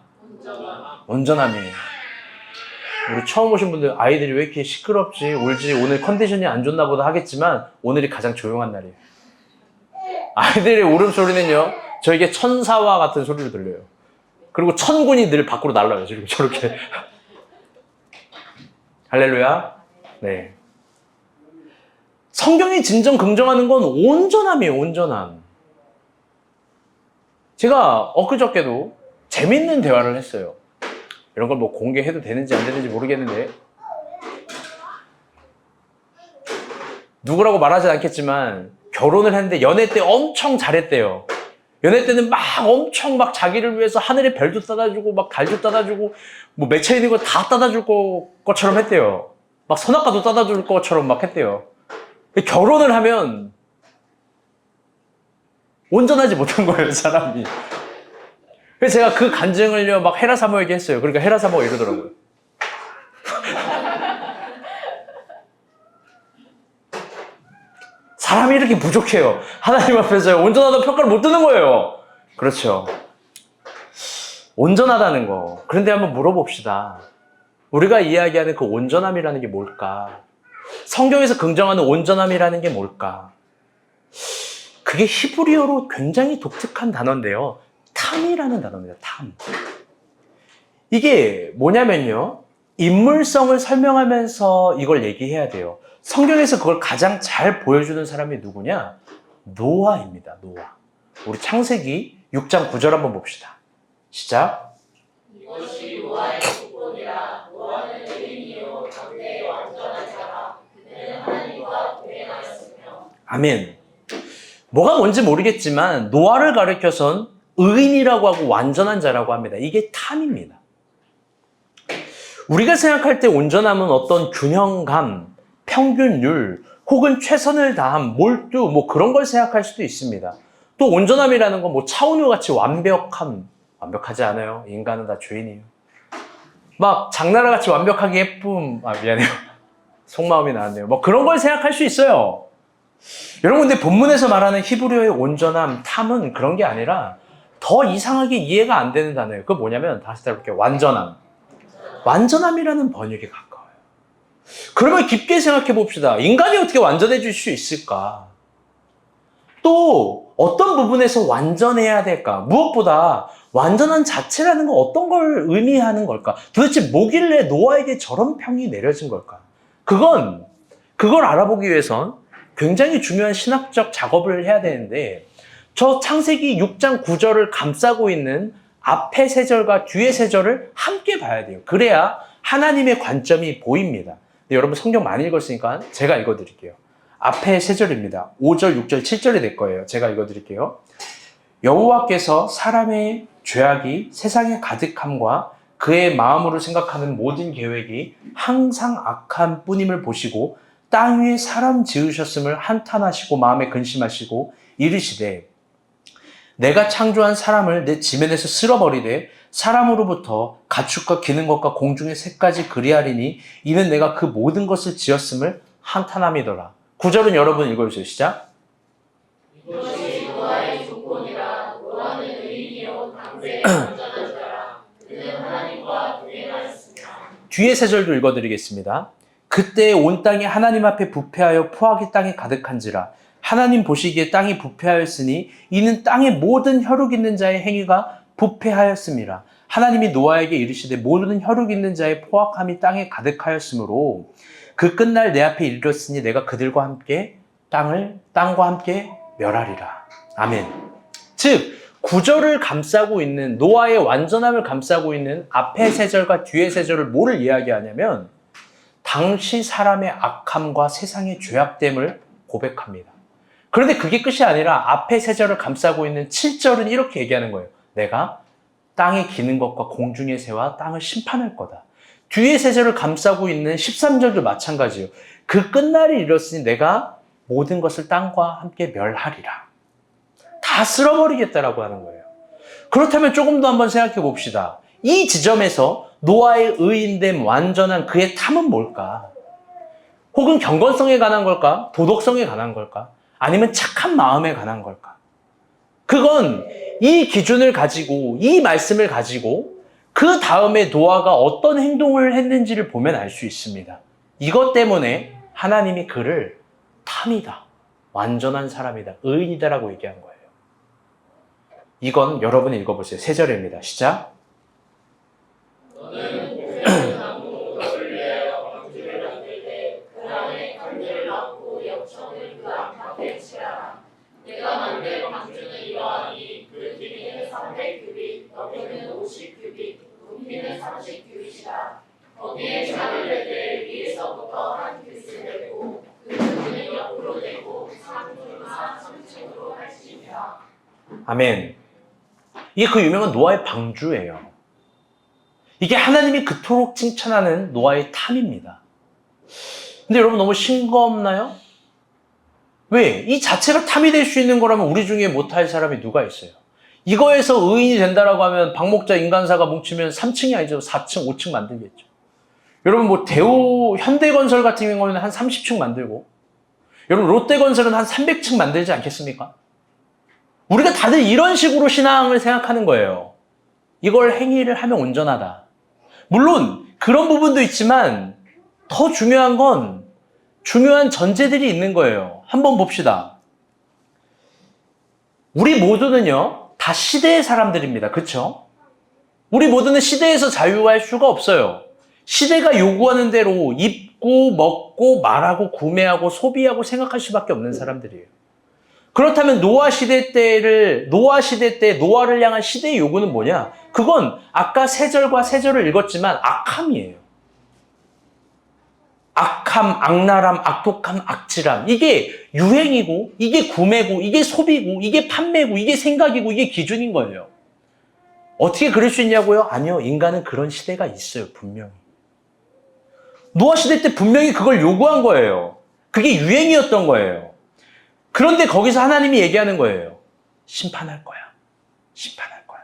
온전함이에요. 우리 처음 오신 분들 아이들이 왜 이렇게 시끄럽지, 울지, 오늘 컨디션이 안 좋나 보다 하겠지만 오늘이 가장 조용한 날이에요. 아이들의 울음소리는요, 저에게 천사와 같은 소리로 들려요. 그리고 천군이 늘 밖으로 날아요. 저렇게. 할렐루야. 네. 성경이 진정 긍정하는 건 온전함이에요. 온전함. 제가 엊그저께도 재밌는 대화를 했어요. 이런 걸 뭐 공개해도 되는지 안 되는지 모르겠는데 누구라고 말하지 않겠지만 결혼을 했는데 연애 때 엄청 잘했대요. 연애 때는 막 엄청 막 자기를 위해서 하늘의 별도 따다주고 막 달도 따다주고 뭐 맺혀 있는 거 다 따다줄 것처럼 했대요. 막 선악과도 따다줄 것처럼 막 했대요. 결혼을 하면 온전하지 못한 거예요, 사람이. 그래서 제가 그 간증을요, 막 헤라 사모에게 했어요. 그러니까 헤라 사모가 이러더라고요. 사람이 이렇게 부족해요. 하나님 앞에서 온전하다는 평가를 못 듣는 거예요. 그렇죠. 온전하다는 거. 그런데 한번 물어봅시다. 우리가 이야기하는 그 온전함이라는 게 뭘까? 성경에서 긍정하는 온전함이라는 게 뭘까? 그게 히브리어로 굉장히 독특한 단어인데요. 탐이라는 단어입니다. 탐. 이게 뭐냐면요. 인물성을 설명하면서 이걸 얘기해야 돼요. 성경에서 그걸 가장 잘 보여주는 사람이 누구냐? 노아입니다. 노아. 우리 창세기 6장 9절 한번 봅시다. 시작. 이것이 노아의 조건이라. 노아는 의인이요 당대의 완전한 자라. 그는 하나님과 동행하였으며. 아멘. 뭐가 뭔지 모르겠지만 노아를 가리켜선 의인이라고 하고 완전한 자라고 합니다. 이게 탐입니다. 우리가 생각할 때 온전함은 어떤 균형감, 평균율, 혹은 최선을 다함, 몰두, 뭐 그런 걸 생각할 수도 있습니다. 또 온전함이라는 건 뭐 차은우 같이 완벽함, 완벽하지 않아요. 인간은 다 죄인이에요. 막 장나라 같이 완벽하게 예쁨, 미안해요. 속마음이 나왔네요. 뭐 그런 걸 생각할 수 있어요. 여러분, 근데 본문에서 말하는 히브리어의 온전함, 탐은 그런 게 아니라 더 이상하게 이해가 안 되는 단어예요. 그거 뭐냐면 다시 해볼게요. 완전함. 완전함이라는 번역에 가까워요. 그러면 깊게 생각해 봅시다. 인간이 어떻게 완전해질 수 있을까? 또 어떤 부분에서 완전해야 될까? 무엇보다 완전한 자체라는 건 어떤 걸 의미하는 걸까? 도대체 뭐길래 노아에게 저런 평이 내려진 걸까? 그걸 알아보기 위해선 굉장히 중요한 신학적 작업을 해야 되는데 저 창세기 6장 9절을 감싸고 있는 앞에 세 절과 뒤에 세 절을 함께 봐야 돼요. 그래야 하나님의 관점이 보입니다. 근데 여러분 성경 많이 읽었으니까 제가 읽어드릴게요. 앞에 세 절입니다. 5절, 6절, 7절이 될 거예요. 제가 읽어드릴게요. 여호와께서 사람의 죄악이 세상에 가득함과 그의 마음으로 생각하는 모든 계획이 항상 악한 뿐임을 보시고 땅 위에 사람 지으셨음을 한탄하시고 마음에 근심하시고 이르시되 내가 창조한 사람을 내 지면에서 쓸어버리되 사람으로부터 가축과 기는 것과 공중의 새까지 그리하리니 이는 내가 그 모든 것을 지었음을 한탄함이더라. 9절은 여러분 읽어주세요. 시작. 이것이 노아의 조건이라. 노아는 의인이요 당대의 완전한 자라. 그는 하나님과 동행하였으며. 뒤에 세 절도 읽어드리겠습니다. 그때 온 땅이 하나님 앞에 부패하여 포악이 땅에 가득한지라. 하나님 보시기에 땅이 부패하였으니 이는 땅의 모든 혈육 있는 자의 행위가 부패하였음이라. 하나님이 노아에게 이르시되 모든 혈육 있는 자의 포악함이 땅에 가득하였으므로 그 끝날 내 앞에 이르렀으니 내가 그들과 함께 땅과 함께 멸하리라. 아멘. 즉 구절을 감싸고 있는 노아의 완전함을 감싸고 있는 앞의 세 절과 뒤의 세 절을 뭐를 이야기하냐면 당시 사람의 악함과 세상의 죄악됨을 고백합니다. 그런데 그게 끝이 아니라 앞에 세 절을 감싸고 있는 7절은 이렇게 얘기하는 거예요. 내가 땅에 기는 것과 공중의 새와 땅을 심판할 거다. 뒤에 세 절을 감싸고 있는 13절도 마찬가지예요. 그 끝날이 이뤘으니 내가 모든 것을 땅과 함께 멸하리라. 다 쓸어버리겠다라고 하는 거예요. 그렇다면 조금 더 한번 생각해 봅시다. 이 지점에서 노아의 의인됨, 완전한 그의 탐은 뭘까? 혹은 경건성에 관한 걸까? 도덕성에 관한 걸까? 아니면 착한 마음에 관한 걸까? 그건 이 기준을 가지고, 이 말씀을 가지고 그 다음에 노아가 어떤 행동을 했는지를 보면 알 수 있습니다. 이것 때문에 하나님이 그를 탐이다, 완전한 사람이다, 의인이다라고 얘기한 거예요. 이건 여러분이 읽어보세요. 3절입니다. 시작. 너는 고생을 나무 너를 위하여 방주를 만들 때 그 안에 칸들을 넣고 역청을 그 안팎에 칠하라. 내가 만든 방주는 이러하니 그 길이는 300규빗, 높이는 50규빗, 높이는 30규빗이라. 거기에 잔을 내되 위에서부터 한 규빗을 내고 그 규빗은 옆으로 내고 3중과 3층으로 할 수 있다. 아멘. 이게 그 유명한 노아의 방주예요. 이게 하나님이 그토록 칭찬하는 노아의 탐입니다. 근데 여러분 너무 싱겁나요? 왜? 이 자체가 탐이 될 수 있는 거라면 우리 중에 못할 사람이 누가 있어요? 이거에서 의인이 된다라고 하면 박목자 인간사가 뭉치면 3층이 아니죠. 4층, 5층 만들겠죠. 여러분 뭐 대우, 현대건설 같은 경우는 한 30층 만들고 여러분 롯데건설은 한 300층 만들지 않겠습니까? 우리가 다들 이런 식으로 신앙을 생각하는 거예요. 이걸 행위를 하면 온전하다. 물론 그런 부분도 있지만 더 중요한 건 중요한 전제들이 있는 거예요. 한번 봅시다. 우리 모두는요, 다 시대의 사람들입니다. 그렇죠? 우리 모두는 시대에서 자유할 수가 없어요. 시대가 요구하는 대로 입고, 먹고, 말하고, 구매하고, 소비하고 생각할 수밖에 없는 사람들이에요. 그렇다면 노아 시대 때 노아를 향한 시대의 요구는 뭐냐? 그건 아까 세 절과 세 절을 읽었지만 악함이에요. 악함, 악랄함, 악독함, 악질함. 이게 유행이고, 이게 구매고, 이게 소비고, 이게 판매고, 이게 생각이고, 이게 기준인 거예요. 어떻게 그럴 수 있냐고요? 아니요. 인간은 그런 시대가 있어요. 분명히. 노아 시대 때 분명히 그걸 요구한 거예요. 그게 유행이었던 거예요. 그런데 거기서 하나님이 얘기하는 거예요. 심판할 거야. 심판할 거야.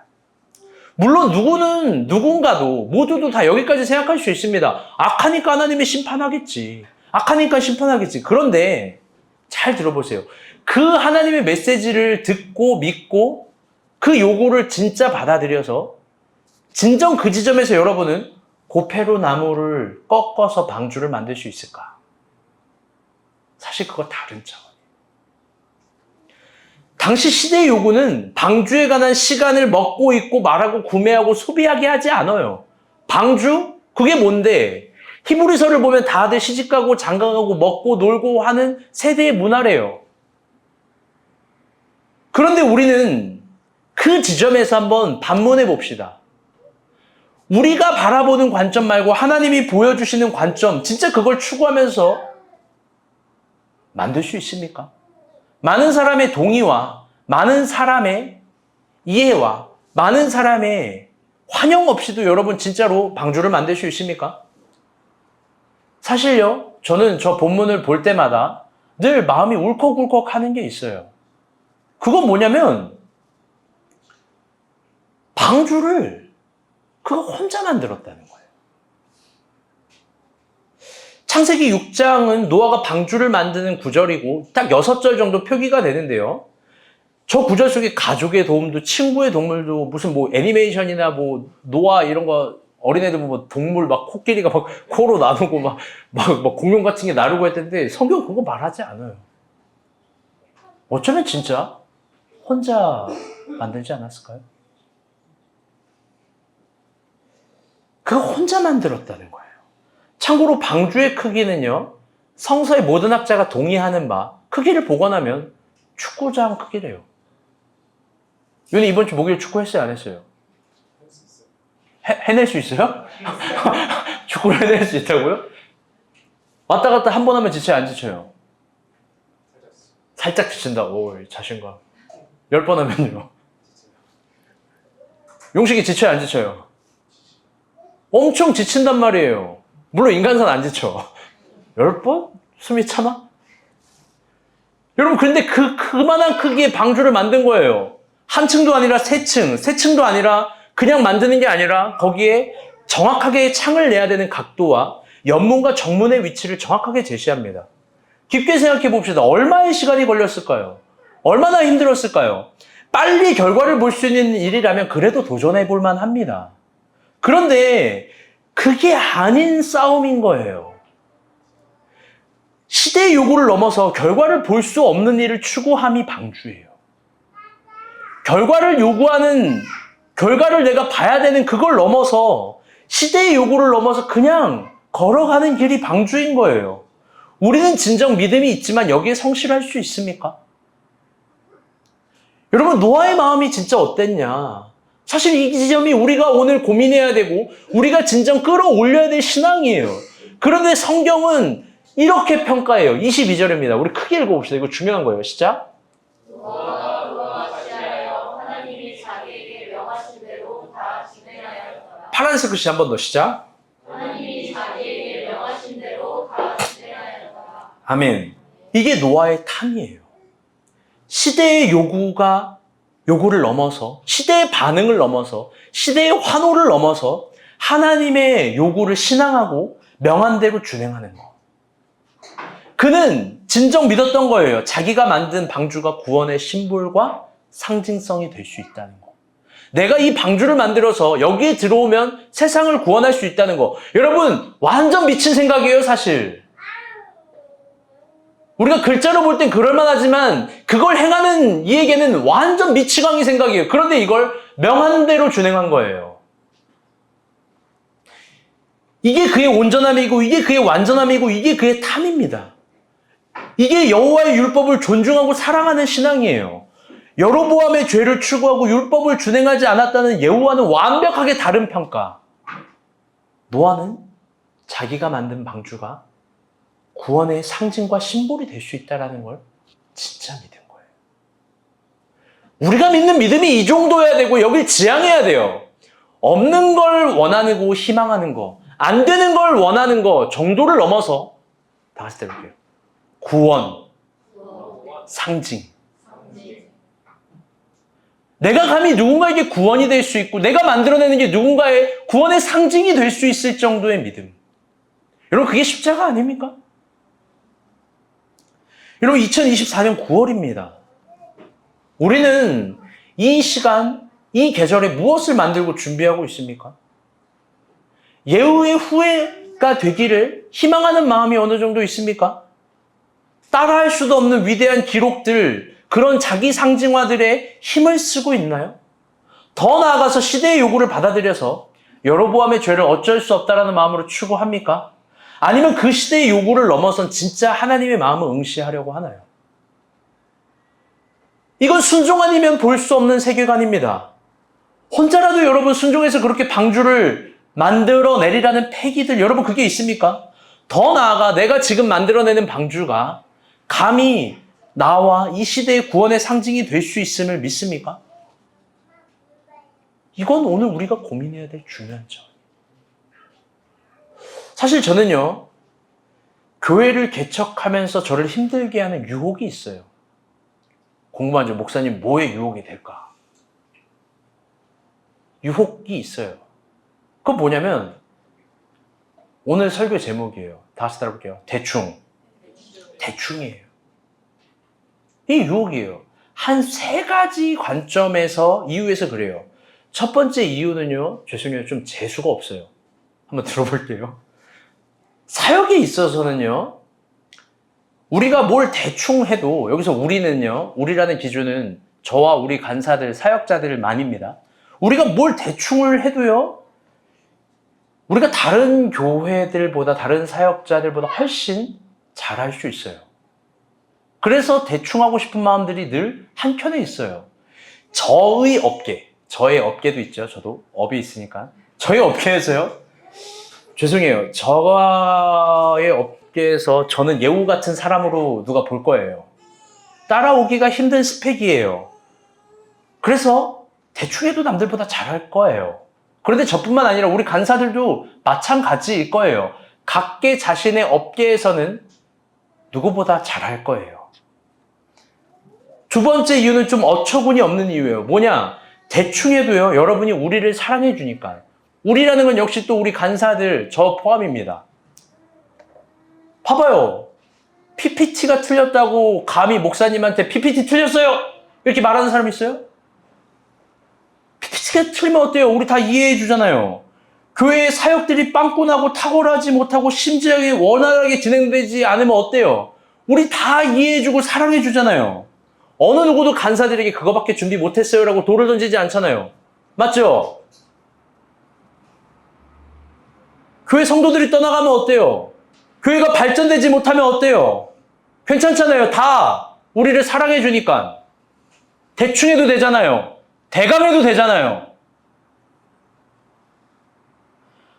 물론 누군가도 모두도 다 여기까지 생각할 수 있습니다. 악하니까 하나님이 심판하겠지. 악하니까 심판하겠지. 그런데 잘 들어보세요. 그 하나님의 메시지를 듣고 믿고 그 요구를 진짜 받아들여서 진정 그 지점에서 여러분은 고페로 나무를 꺾어서 방주를 만들 수 있을까? 사실 그거 다른 차원. 당시 시대의 요구는 방주에 관한 시간을 먹고 있고 말하고 구매하고 소비하게 하지 않아요. 방주? 그게 뭔데? 히브리서를 보면 다들 시집가고 장가가고 먹고 놀고 하는 세대의 문화래요. 그런데 우리는 그 지점에서 한번 반문해 봅시다. 우리가 바라보는 관점 말고 하나님이 보여주시는 관점, 진짜 그걸 추구하면서 만들 수 있습니까? 많은 사람의 동의와 많은 사람의 이해와 많은 사람의 환영 없이도 여러분 진짜로 방주를 만들 수 있습니까? 사실요, 저는 저 본문을 볼 때마다 늘 마음이 울컥울컥 하는 게 있어요. 그건 뭐냐면 방주를 그거 혼자 만들었다는 거예요. 창세기 6장은 노아가 방주를 만드는 구절이고 딱 6절 정도 표기가 되는데요. 저 구절 속에 가족의 도움도 친구의 동물도 무슨 뭐 애니메이션이나 뭐 노아 이런 거 어린애들 보면 동물 막 코끼리가 막 코로 나누고 막 공룡 같은 게 나르고 했는데 성경 그거 말하지 않아요. 어쩌면 진짜 혼자 만들지 않았을까요? 그거 혼자 만들었다는 거예요. 참고로 방주의 크기는요, 성서의 모든 학자가 동의하는 바, 크기를 보관하면 축구장 크기래요. 윤희 이번 주 목요일 축구 했어요, 안 했어요? 할 수 있어요. 해낼 수 있어요? 축구를 해낼 수 있다고요? 왔다 갔다 한 번 하면 지쳐요, 안 지쳐요? 살짝 지친다. 오, 자신감. 10번 하면요. 용식이 지쳐요, 안 지쳐요? 엄청 지친단 말이에요. 물론 인간선 안 지쳐. 10번? 숨이 차나? 여러분, 근데 그만한 크기의 방주를 만든 거예요. 한 층도 아니라 세 층도 아니라 그냥 만드는 게 아니라 거기에 정확하게 창을 내야 되는 각도와 연문과 정문의 위치를 정확하게 제시합니다. 깊게 생각해 봅시다. 얼마의 시간이 걸렸을까요? 얼마나 힘들었을까요? 빨리 결과를 볼 수 있는 일이라면 그래도 도전해 볼 만합니다. 그런데 그게 아닌 싸움인 거예요. 시대의 요구를 넘어서 결과를 볼 수 없는 일을 추구함이 방주예요. 결과를 내가 봐야 되는 그걸 넘어서 시대의 요구를 넘어서 그냥 걸어가는 길이 방주인 거예요. 우리는 진정 믿음이 있지만 여기에 성실할 수 있습니까? 여러분, 노아의 마음이 진짜 어땠냐? 사실 이 지점이 우리가 오늘 고민해야 되고 우리가 진정 끌어올려야 될 신앙이에요. 그런데 성경은 이렇게 평가해요. 22절입니다. 우리 크게 읽어봅시다. 이거 중요한 거예요. 시작. 노아가 그와 같이 하여 하나님이 자기에게 명하신 대로 다 진행하였더라. 파란색 글씨 한 번 더 시작. 하나님이 자기에게 명하신 대로 다 진행하였더라. 아멘. 이게 노아의 탐이에요. 시대의 요구를 넘어서, 시대의 반응을 넘어서, 시대의 환호를 넘어서 하나님의 요구를 신앙하고 명한 대로 준행하는 거. 그는 진정 믿었던 거예요. 자기가 만든 방주가 구원의 심볼과 상징성이 될 수 있다는 거. 내가 이 방주를 만들어서 여기에 들어오면 세상을 구원할 수 있다는 거. 여러분, 완전 미친 생각이에요, 사실. 우리가 글자로 볼 땐 그럴만하지만 그걸 행하는 이에게는 완전 미치광이 생각이에요. 그런데 이걸 명한 대로 준행한 거예요. 이게 그의 온전함이고 이게 그의 완전함이고 이게 그의 탐입니다. 이게 여호와의 율법을 존중하고 사랑하는 신앙이에요. 여로보암의 죄를 추구하고 율법을 준행하지 않았다는 예후와는 완벽하게 다른 평가. 노아는 자기가 만든 방주가 구원의 상징과 심볼이 될 수 있다는 걸 진짜 믿은 거예요. 우리가 믿는 믿음이 이 정도여야 되고 여길 지향해야 돼요. 없는 걸 원하고 희망하는 거, 안 되는 걸 원하는 거 정도를 넘어서 다 같이 들을게요. 구원, 상징. 내가 감히 누군가에게 구원이 될 수 있고 내가 만들어내는 게 누군가의 구원의 상징이 될 수 있을 정도의 믿음. 여러분, 그게 십자가 아닙니까? 여러분, 2024년 9월입니다. 우리는 이 시간, 이 계절에 무엇을 만들고 준비하고 있습니까? 예후의 후예가 되기를 희망하는 마음이 어느 정도 있습니까? 따라할 수도 없는 위대한 기록들, 그런 자기 상징화들의 힘을 쓰고 있나요? 더 나아가서 시대의 요구를 받아들여서 여로보암의 죄를 어쩔 수 없다라는 마음으로 추구합니까? 아니면 그 시대의 요구를 넘어선 진짜 하나님의 마음을 응시하려고 하나요? 이건 순종 아니면 볼 수 없는 세계관입니다. 혼자라도 여러분 순종해서 그렇게 방주를 만들어내리라는 패기들, 여러분 그게 있습니까? 더 나아가 내가 지금 만들어내는 방주가 감히 나와 이 시대의 구원의 상징이 될 수 있음을 믿습니까? 이건 오늘 우리가 고민해야 될 중요한 점. 사실 저는요, 교회를 개척하면서 저를 힘들게 하는 유혹이 있어요. 궁금하죠? 목사님, 뭐의 유혹이 될까? 유혹이 있어요. 그건 뭐냐면, 오늘 설교 제목이에요. 다 같이 따라볼게요. 대충이에요. 이 유혹이에요. 한 3가지 관점에서, 이유에서 그래요. 첫 번째 이유는요, 죄송해요. 좀 재수가 없어요. 한번 들어볼게요. 사역에 있어서는요, 우리가 뭘 대충 해도, 여기서 우리는요, 우리라는 기준은 저와 우리 간사들, 사역자들만입니다. 우리가 뭘 대충을 해도요, 우리가 다른 교회들보다, 다른 사역자들보다 훨씬 잘할 수 있어요. 그래서 대충 하고 싶은 마음들이 늘 한켠에 있어요. 저의 업계, 저의 업계도 있죠. 저도 업이 있으니까. 저희 업계에서요, 죄송해요. 저의 업계에서 저는 예우 같은 사람으로 누가 볼 거예요. 따라오기가 힘든 스펙이에요. 그래서 대충 해도 남들보다 잘할 거예요. 그런데 저뿐만 아니라 우리 간사들도 마찬가지일 거예요. 각계 자신의 업계에서는 누구보다 잘할 거예요. 두 번째 이유는 좀 어처구니 없는 이유예요. 뭐냐? 대충 해도요, 여러분이 우리를 사랑해 주니까. 우리라는 건 역시 또 우리 간사들, 저 포함입니다. 봐봐요. PPT가 틀렸다고 감히 목사님한테 PPT 틀렸어요! 이렇게 말하는 사람 있어요? PPT가 틀리면 어때요? 우리 다 이해해 주잖아요. 교회의 사역들이 빵꾸나고 탁월하지 못하고 심지어게 원활하게 진행되지 않으면 어때요? 우리 다 이해해 주고 사랑해 주잖아요. 어느 누구도 간사들에게 그거밖에 준비 못했어요 라고 돌을 던지지 않잖아요. 맞죠? 교회 성도들이 떠나가면 어때요? 교회가 발전되지 못하면 어때요? 괜찮잖아요. 다 우리를 사랑해 주니까. 대충 해도 되잖아요. 대강해도 되잖아요.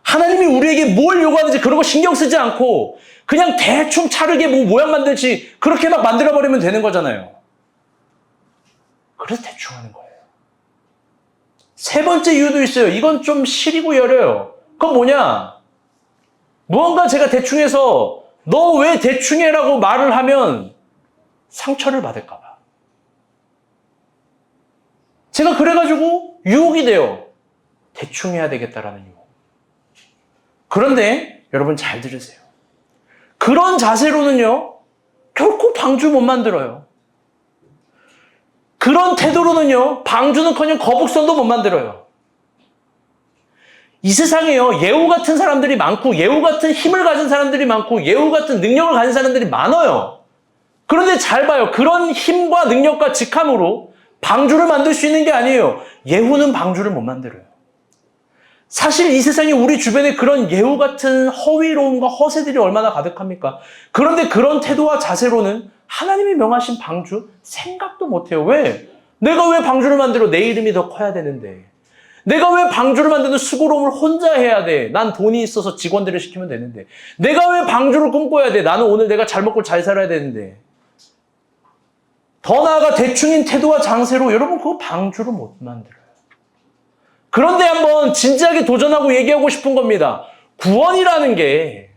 하나님이 우리에게 뭘 요구하는지 그런 거 신경 쓰지 않고 그냥 대충 차르게 뭐 모양 만들지 그렇게 막 만들어버리면 되는 거잖아요. 그래서 대충 하는 거예요. 세 번째 이유도 있어요. 이건 좀 시리고 여려요. 그건 뭐냐? 무언가 제가 대충 해서 너 왜 대충 해라고 말을 하면 상처를 받을까 봐. 제가 그래가지고 유혹이 돼요. 대충 해야 되겠다라는 유혹. 그런데 여러분 잘 들으세요. 그런 자세로는요, 결코 방주 못 만들어요. 그런 태도로는요, 방주는커녕 거북선도 못 만들어요. 이 세상에요, 예우 같은 사람들이 많고, 예우 같은 힘을 가진 사람들이 많고, 예우 같은 능력을 가진 사람들이 많아요. 그런데 잘 봐요. 그런 힘과 능력과 직함으로 방주를 만들 수 있는 게 아니에요. 예후는 방주를 못 만들어요. 사실 이 세상에 우리 주변에 그런 예후 같은 허위로움과 허세들이 얼마나 가득합니까? 그런데 그런 태도와 자세로는 하나님이 명하신 방주 생각도 못해요. 왜? 내가 왜 방주를 만들어? 내 이름이 더 커야 되는데. 내가 왜 방주를 만드는 수고로움을 혼자 해야 돼? 난 돈이 있어서 직원들을 시키면 되는데. 내가 왜 방주를 꿈꿔야 돼? 나는 오늘 내가 잘 먹고 잘 살아야 되는데. 더 나아가 대충인 태도와 장세로 여러분 그거 방주를 못 만들어요. 그런데 한번 진지하게 도전하고 얘기하고 싶은 겁니다. 구원이라는 게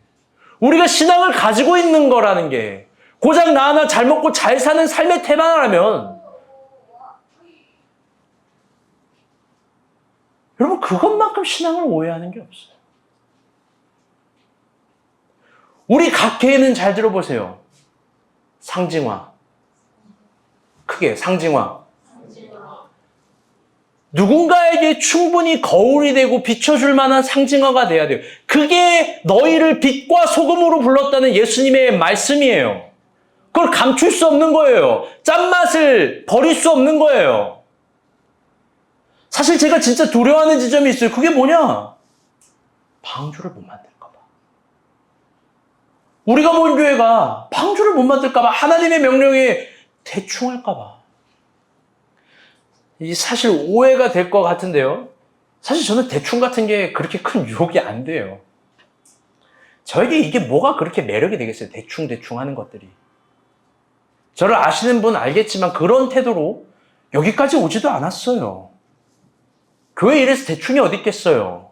우리가 신앙을 가지고 있는 거라는 게 고작 나 하나 잘 먹고 잘 사는 삶의 태반이라면 여러분 그것만큼 신앙을 오해하는 게 없어요. 우리 각 개인은 잘 들어보세요. 상징화. 크게 상징화. 누군가에게 충분히 거울이 되고 비춰줄 만한 상징화가 돼야 돼요. 그게 너희를 빛과 소금으로 불렀다는 예수님의 말씀이에요. 그걸 감출 수 없는 거예요. 짠맛을 버릴 수 없는 거예요. 사실 제가 진짜 두려워하는 지점이 있어요. 그게 뭐냐? 방주를 못 만들까 봐. 우리가 모인 교회가 방주를 못 만들까 봐. 하나님의 명령에 대충 할까 봐. 이 사실 오해가 될 것 같은데요. 사실 저는 대충 같은 게 그렇게 큰 유혹이 안 돼요. 저에게 이게 뭐가 그렇게 매력이 되겠어요. 대충 하는 것들이. 저를 아시는 분 알겠지만 그런 태도로 여기까지 오지도 않았어요. 교회 일에서 대충이 어디 있겠어요.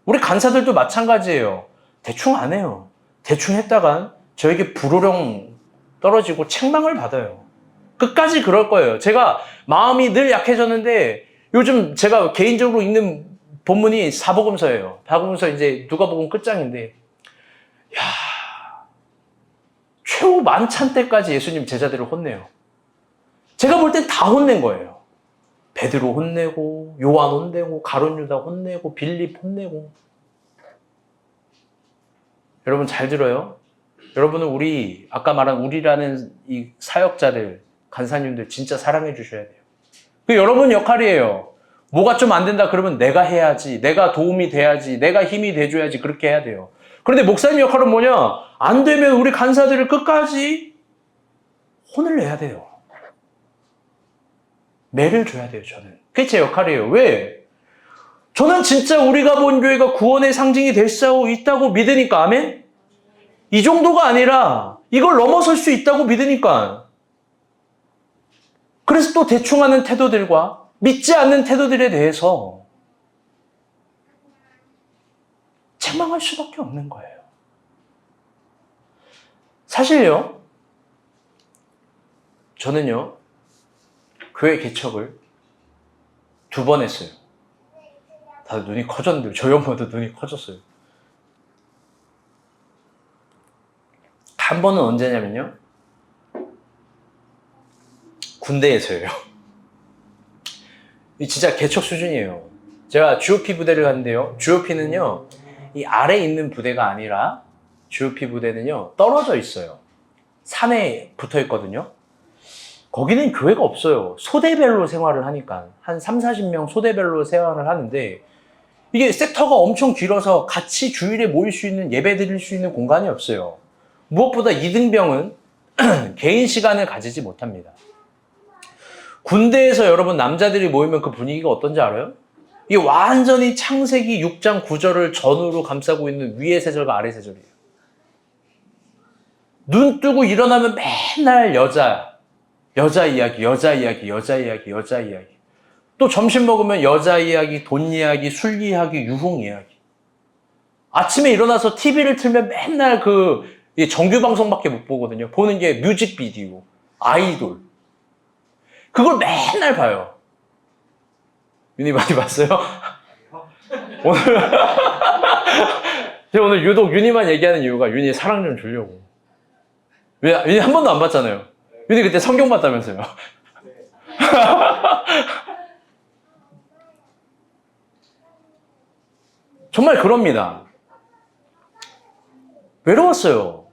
우리 간사들도 마찬가지예요. 대충 안 해요. 대충 했다간 저에게 불호령 떨어지고 책망을 받아요. 끝까지 그럴 거예요. 제가 마음이 늘 약해졌는데 요즘 제가 개인적으로 읽는 본문이 사복음서예요. 사복음서 이제 누가복음 끝장인데 야, 최후 만찬 때까지 예수님 제자들을 혼내요. 제가 볼 땐 다 혼낸 거예요. 베드로 혼내고 요한 혼내고 가룟 유다 혼내고 빌립 혼내고. 여러분 잘 들어요. 여러분은 우리 아까 말한 우리라는 이 사역자들 간사님들 진짜 사랑해 주셔야 돼요. 그 여러분 역할이에요. 뭐가 좀 안 된다 그러면 내가 해야지, 내가 도움이 돼야지, 내가 힘이 돼줘야지 그렇게 해야 돼요. 그런데 목사님 역할은 뭐냐? 안 되면 우리 간사들을 끝까지 혼을 내야 돼요. 매를 줘야 돼요. 저는 그게 제 역할이에요. 왜? 저는 진짜 우리가 본 교회가 구원의 상징이 될 수 있다고 믿으니까. 아멘? 이 정도가 아니라 이걸 넘어설 수 있다고 믿으니까. 그래서 또 대충 하는 태도들과 믿지 않는 태도들에 대해서 책망할 수밖에 없는 거예요. 사실요, 저는요, 교회 개척을 2번 했어요. 다들 눈이 커졌는데, 저희 엄마도 눈이 커졌어요. 한 번은 언제냐면요, 군대에서예요. 이 진짜 개척 수준이에요. 제가 GOP 부대를 갔는데요. GOP는요, 이 아래에 있는 부대가 아니라 GOP 부대는요, 떨어져 있어요. 산에 붙어 있거든요. 거기는 교회가 없어요. 소대별로 생활을 하니까. 한 3, 40명 소대별로 생활을 하는데, 이게 섹터가 엄청 길어서 같이 주일에 모일 수 있는, 예배 드릴 수 있는 공간이 없어요. 무엇보다 이등병은 개인 시간을 가지지 못합니다. 군대에서 여러분 남자들이 모이면 그 분위기가 어떤지 알아요? 이게 완전히 창세기 6장 9절을 전후로 감싸고 있는 위의 세절과 아래 세절이에요. 눈 뜨고 일어나면 맨날 여자 이야기. 또 점심 먹으면 여자 이야기, 돈 이야기, 술 이야기, 유흥 이야기. 아침에 일어나서 TV를 틀면 맨날 정규 방송밖에 못 보거든요. 보는 게 뮤직비디오, 아이돌. 그걸 맨날 봐요. 윤희 많이 봤어요? 제가 오늘 유독 윤희만 얘기하는 이유가 윤희 사랑 좀 주려고. 윤희 한 번도 안 봤잖아요. 윤희 그때 성경 봤다면서요. 정말 그럽니다. 외로웠어요.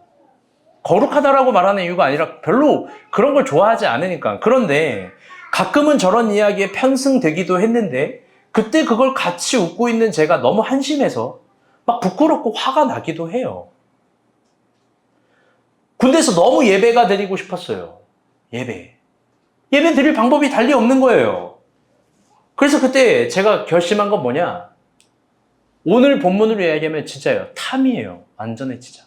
거룩하다라고 말하는 이유가 아니라 별로 그런 걸 좋아하지 않으니까. 그런데 가끔은 저런 이야기에 편승되기도 했는데 그때 그걸 같이 웃고 있는 제가 너무 한심해서 막 부끄럽고 화가 나기도 해요. 군대에서 너무 예배가 드리고 싶었어요. 예배 드릴 방법이 달리 없는 거예요. 그래서 그때 제가 결심한 건 뭐냐? 오늘 본문으로 이야기하면 진짜예요. 탐이에요. 완전히 진짜.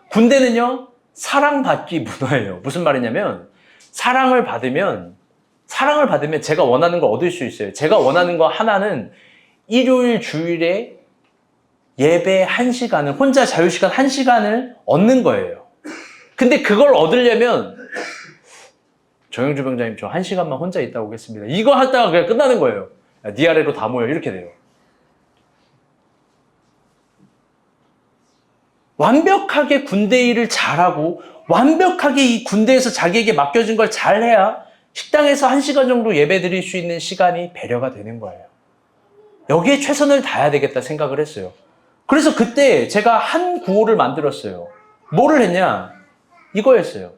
군대는요, 사랑받기 문화예요. 무슨 말이냐면, 사랑을 받으면 제가 원하는 걸 얻을 수 있어요. 제가 원하는 거 하나는 일요일 주일에 예배 1시간을, 혼자 자유시간 1시간을 얻는 거예요. 근데 그걸 얻으려면, 정영주 병장님 저 1시간만 혼자 있다고 오겠습니다. 이거 하다가 그냥 끝나는 거예요. 야, 네 아래로 다 모여. 이렇게 돼요. 완벽하게 군대 일을 잘하고 완벽하게 이 군대에서 자기에게 맡겨진 걸 잘해야 식당에서 1시간 정도 예배 드릴 수 있는 시간이 배려가 되는 거예요. 여기에 최선을 다해야 되겠다 생각을 했어요. 그래서 그때 제가 한 구호를 만들었어요. 뭐를 했냐? 이거였어요.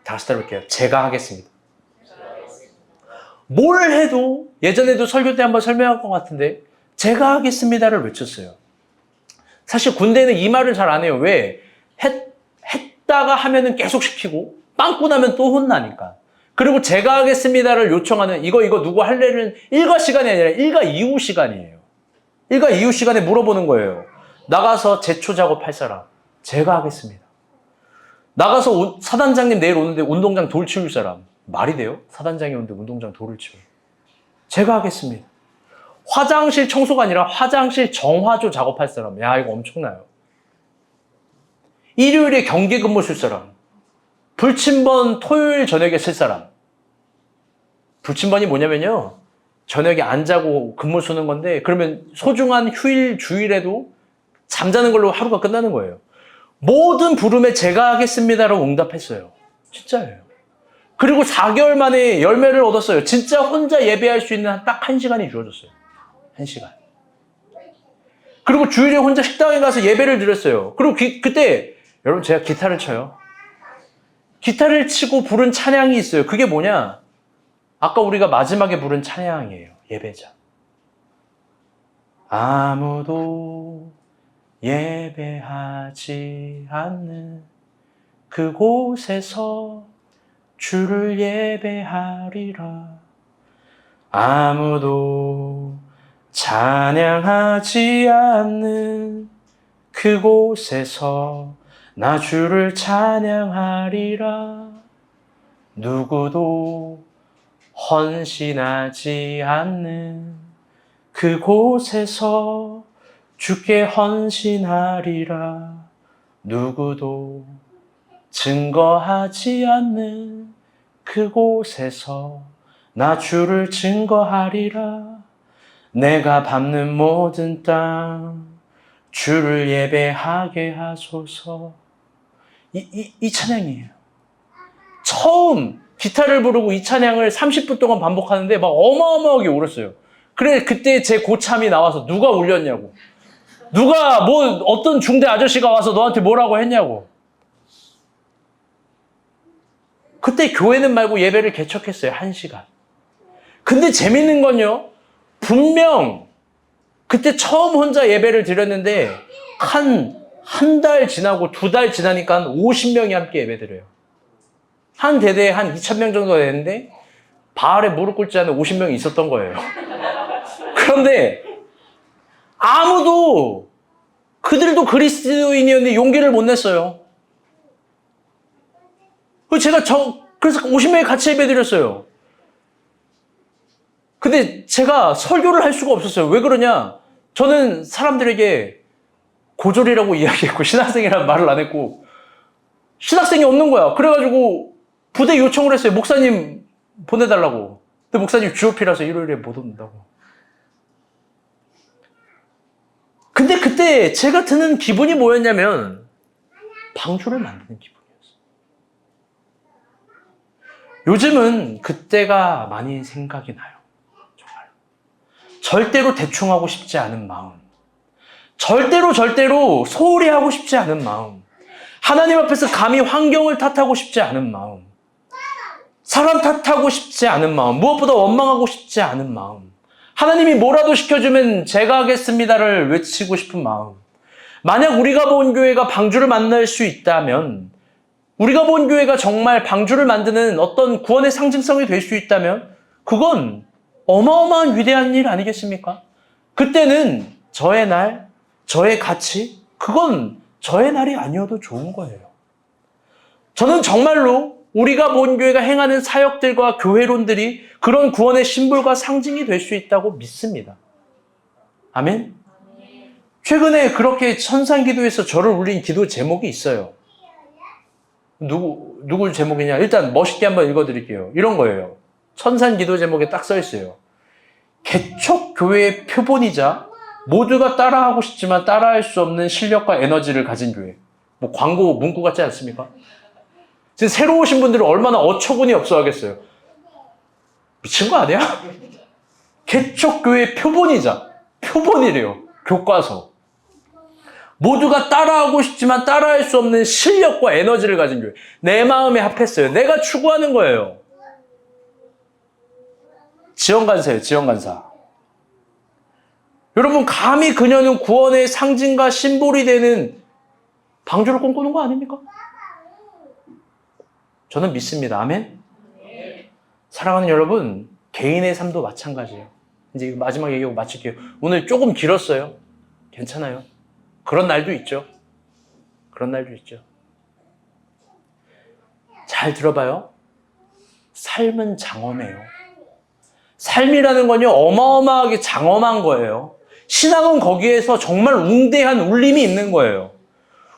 다 같이 따라볼게요. 제가 하겠습니다. 뭘 해도 예전에도 설교 때 한번 설명한 것 같은데 제가 하겠습니다를 외쳤어요. 사실 군대는 이 말을 잘 안 해요. 왜? 했다가 하면은 계속 시키고 빵꾸 나면 또 혼나니까. 그리고 제가 하겠습니다를 요청하는 이거 누구 할래는 일과 시간이 아니라 일과 이후 시간이에요. 일과 이후 시간에 물어보는 거예요. 나가서 제초 작업할 사람. 제가 하겠습니다. 나가서 사단장님 내일 오는데 운동장 돌 치울 사람. 말이 돼요? 사단장이 오는데 운동장 돌을 치워요. 제가 하겠습니다. 화장실 청소가 아니라 화장실 정화조 작업할 사람. 야, 이거 엄청나요. 일요일에 경계 근무 쓸 사람. 불침번 토요일 저녁에 쓸 사람. 불침번이 뭐냐면요. 저녁에 안 자고 근무 쓰는 건데 그러면 소중한 휴일, 주일에도 잠자는 걸로 하루가 끝나는 거예요. 모든 부름에 제가 하겠습니다라고 응답했어요. 진짜예요. 그리고 4개월 만에 열매를 얻었어요. 진짜 혼자 예배할 수 있는 딱 1시간이 주어졌어요. 1시간. 그리고 주일에 혼자 식당에 가서 예배를 드렸어요. 그리고 그때 여러분 제가 기타를 쳐요. 기타를 치고 부른 찬양이 있어요. 그게 뭐냐? 아까 우리가 마지막에 부른 찬양이에요. 예배자. 아무도 예배하지 않는 그곳에서 주를 예배하리라. 아무도 찬양하지 않는 그곳에서 나 주를 찬양하리라. 누구도 헌신하지 않는 그곳에서 주께 헌신하리라. 누구도 증거하지 않는 그곳에서 나 주를 증거하리라. 내가 밟는 모든 땅 주를 예배하게 하소서. 이 찬양이에요. 처음 기타를 부르고 이 찬양을 30분 동안 반복하는데 막 어마어마하게 울었어요. 그래 그때 제 고참이 나와서 누가 울렸냐고. 누가 뭐 어떤 중대 아저씨가 와서 너한테 뭐라고 했냐고. 그때 교회는 말고 예배를 개척했어요. 1시간. 근데 재밌는 건요. 분명 그때 처음 혼자 예배를 드렸는데 한 달 지나고 2달 지나니까 50명이 함께 예배 드려요. 한 대대에 한 2,000명 정도 되는데 바알에 무릎 꿇지 않은 50명이 있었던 거예요. 그런데 아무도 그들도 그리스도인이었는데 용기를 못 냈어요. 제가 그래서 50명이 같이 예배 드렸어요. 근데 제가 설교를 할 수가 없었어요. 왜 그러냐? 저는 사람들에게 고졸이라고 이야기했고 신학생이라는 말을 안 했고 신학생이 없는 거야. 그래가지고 부대 요청을 했어요. 목사님 보내달라고. 근데 목사님 GOP라서 일요일에 못 온다고. 근데 그때 제가 드는 기분이 뭐였냐면 방주를 만드는 기분이었어요. 요즘은 그때가 많이 생각이 나요. 정말. 절대로 대충 하고 싶지 않은 마음. 절대로 소홀히 하고 싶지 않은 마음. 하나님 앞에서 감히 환경을 탓하고 싶지 않은 마음. 사람 탓하고 싶지 않은 마음. 무엇보다 원망하고 싶지 않은 마음. 하나님이 뭐라도 시켜주면 제가 하겠습니다를 외치고 싶은 마음. 만약 우리가 본 교회가 방주를 만날 수 있다면, 우리가 본 교회가 정말 방주를 만드는 어떤 구원의 상징성이 될 수 있다면 그건 어마어마한 위대한 일 아니겠습니까? 그때는 저의 날, 저의 가치, 그건 저의 날이 아니어도 좋은 거예요. 저는 정말로 우리가 본 교회가 행하는 사역들과 교회론들이 그런 구원의 심볼과 상징이 될 수 있다고 믿습니다. 아멘? 최근에 그렇게 천상기도에서 저를 울린 기도 제목이 있어요. 누구 제목이냐? 일단 멋있게 한번 읽어드릴게요. 이런 거예요. 천상기도 제목에 딱 써 있어요. 개척교회의 표본이자 모두가 따라하고 싶지만 따라할 수 없는 실력과 에너지를 가진 교회. 뭐 광고 문구 같지 않습니까? 지금 새로 오신 분들은 얼마나 어처구니 없어 하겠어요. 미친 거 아니야? 개척교회의 표본이래요. 교과서. 모두가 따라하고 싶지만 따라할 수 없는 실력과 에너지를 가진 교회. 내 마음에 합했어요. 내가 추구하는 거예요. 지원간사예요. 지원간사. 여러분 감히 그녀는 구원의 상징과 심볼이 되는 방주를 꿈꾸는 거 아닙니까? 저는 믿습니다. 아멘? 사랑하는 여러분, 개인의 삶도 마찬가지예요. 이제 마지막 얘기하고 마칠게요. 오늘 조금 길었어요. 괜찮아요. 그런 날도 있죠. 그런 날도 있죠. 잘 들어봐요. 삶은 장엄해요. 삶이라는 건요, 어마어마하게 장엄한 거예요. 신앙은 거기에서 정말 웅대한 울림이 있는 거예요.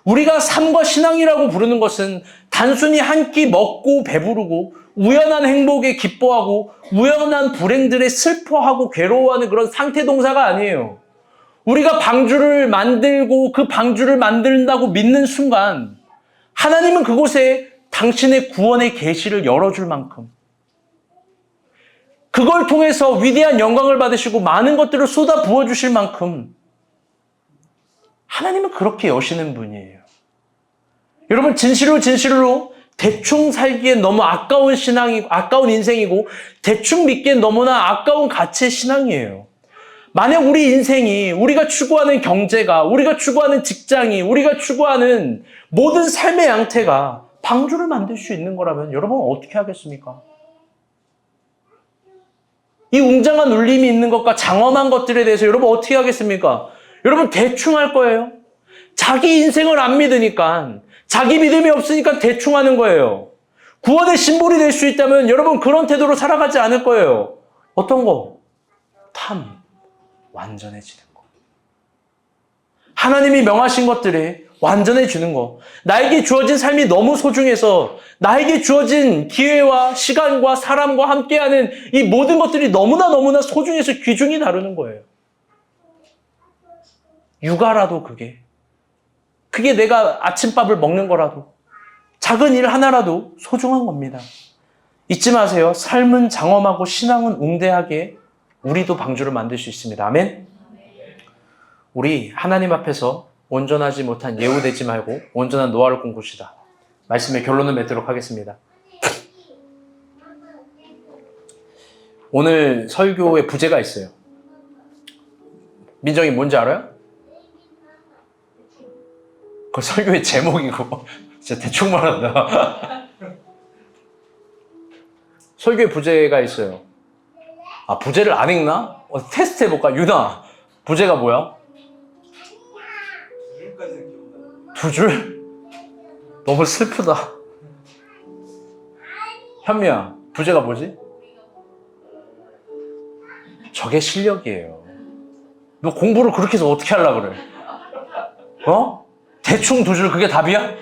우리가 삶과 신앙이라고 부르는 것은 단순히 한 끼 먹고 배부르고 우연한 행복에 기뻐하고 우연한 불행들에 슬퍼하고 괴로워하는 그런 상태 동사가 아니에요. 우리가 방주를 만들고 그 방주를 만든다고 믿는 순간 하나님은 그곳에 당신의 구원의 계시를 열어줄 만큼 그걸 통해서 위대한 영광을 받으시고 많은 것들을 쏟아 부어주실 만큼 하나님은 그렇게 여시는 분이에요. 여러분 진실로 대충 살기엔 너무 아까운 인생이고 대충 믿기엔 너무나 아까운 가치의 신앙이에요. 만약 우리 인생이 우리가 추구하는 경제가 우리가 추구하는 직장이 우리가 추구하는 모든 삶의 양태가 방주를 만들 수 있는 거라면 여러분 어떻게 하겠습니까? 이 웅장한 울림이 있는 것과 장엄한 것들에 대해서 여러분 어떻게 하겠습니까? 여러분 대충 할 거예요. 자기 인생을 안 믿으니까 자기 믿음이 없으니까 대충 하는 거예요. 구원의 심볼이 될 수 있다면 여러분 그런 태도로 살아가지 않을 거예요. 어떤 거? 완전해지는 거. 하나님이 명하신 것들이 완전해지는 거. 나에게 주어진 삶이 너무 소중해서 나에게 주어진 기회와 시간과 사람과 함께하는 이 모든 것들이 너무나 소중해서 귀중히 다루는 거예요. 육아라도 그게 내가 아침밥을 먹는 거라도 작은 일 하나라도 소중한 겁니다. 잊지 마세요. 삶은 장엄하고 신앙은 웅대하게 우리도 방주를 만들 수 있습니다. 아멘? 우리 하나님 앞에서 온전하지 못한 예우되지 말고 온전한 노아를 꿈꾸시다. 말씀의 결론을 맺도록 하겠습니다. 오늘 설교에 부제가 있어요. 민정이 뭔지 알아요? 그 설교의 제목이고 진짜 대충 말한다. 설교의 부제가 있어요. 아, 부제를 안 읽나? 테스트 해볼까? 유나, 부제가 뭐야? 2줄까지는 기억나. 2줄? 너무 슬프다. 현미야, 부제가 뭐지? 저게 실력이에요. 너 공부를 그렇게 해서 어떻게 하려고 그래? 어? 대충 2줄 그게 답이야?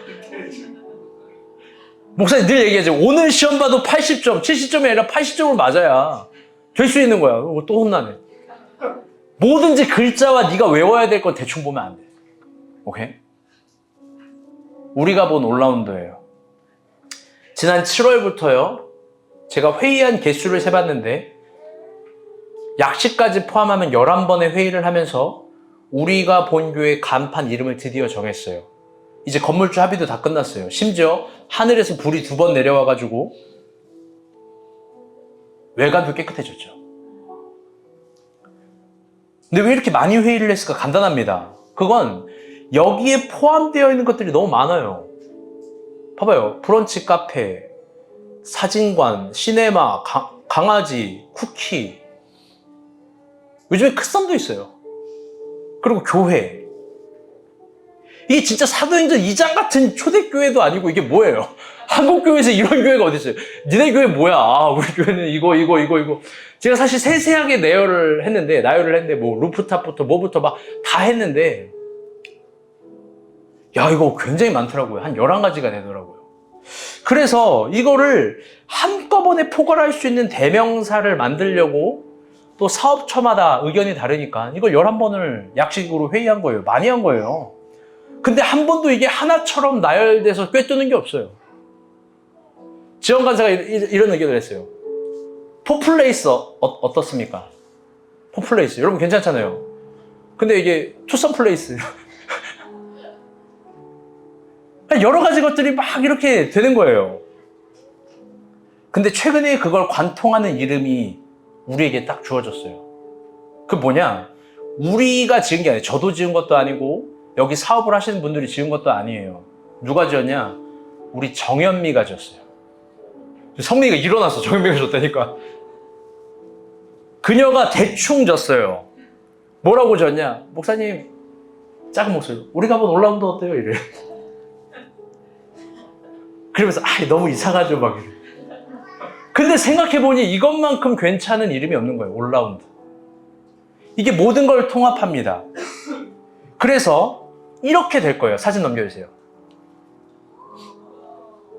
목사님 늘 얘기하죠. 오늘 시험 봐도 80점, 70점이 아니라 80점을 맞아야 될 수 있는 거야. 또 혼나네. 뭐든지 글자와 네가 외워야 될 건 대충 보면 안 돼. 오케이? 우리가 본 올라운더예요. 지난 7월부터요. 제가 회의한 개수를 세봤는데 약식까지 포함하면 11번의 회의를 하면서 우리가 본 교회 간판 이름을 드디어 정했어요. 이제 건물주 합의도 다 끝났어요. 심지어 하늘에서 불이 2번 내려와가지고 외관도 깨끗해졌죠. 근데 왜 이렇게 많이 회의를 했을까? 간단합니다. 그건 여기에 포함되어 있는 것들이 너무 많아요. 봐봐요. 브런치 카페, 사진관, 시네마, 강아지, 쿠키. 요즘에 크썸도 있어요. 그리고 교회. 이게 진짜 사도행전 2장 같은 초대교회도 아니고 이게 뭐예요? 한국교회에서 이런 교회가 어디 있어요? 니네 교회 뭐야? 아, 우리 교회는 이거. 제가 사실 세세하게 나열을 했는데 뭐 루프탑부터 뭐부터 막 다 했는데 야, 이거 굉장히 많더라고요. 한 11가지가 되더라고요. 그래서 이거를 한꺼번에 포괄할 수 있는 대명사를 만들려고 또 사업처마다 의견이 다르니까 이걸 11번을 약식으로 회의한 거예요. 많이 한 거예요. 근데 한 번도 이게 하나처럼 나열돼서 꿰뚫는 게 없어요. 지원 간사가 이런 의견을 했어요. 포플레이스 어떻습니까? 포플레이스. 여러분 괜찮잖아요. 근데 이게 투썸 플레이스. 여러 가지 것들이 막 이렇게 되는 거예요. 근데 최근에 그걸 관통하는 이름이 우리에게 딱 주어졌어요. 그 뭐냐? 우리가 지은 게 아니에요. 저도 지은 것도 아니고 여기 사업을 하시는 분들이 지은 것도 아니에요. 누가 지었냐? 우리 정현미가 지었어요. 성민이가 일어났어. 정현미가 졌다니까. 그녀가 대충 졌어요. 뭐라고 졌냐? 목사님, 작은 목소리로 우리가 한번 올라운드 어때요? 이래. 그러면서 너무 이상하죠 막 이래. 근데 생각해보니 이것만큼 괜찮은 이름이 없는 거예요. 올라운드. 이게 모든 걸 통합합니다. 그래서 이렇게 될 거예요. 사진 넘겨주세요.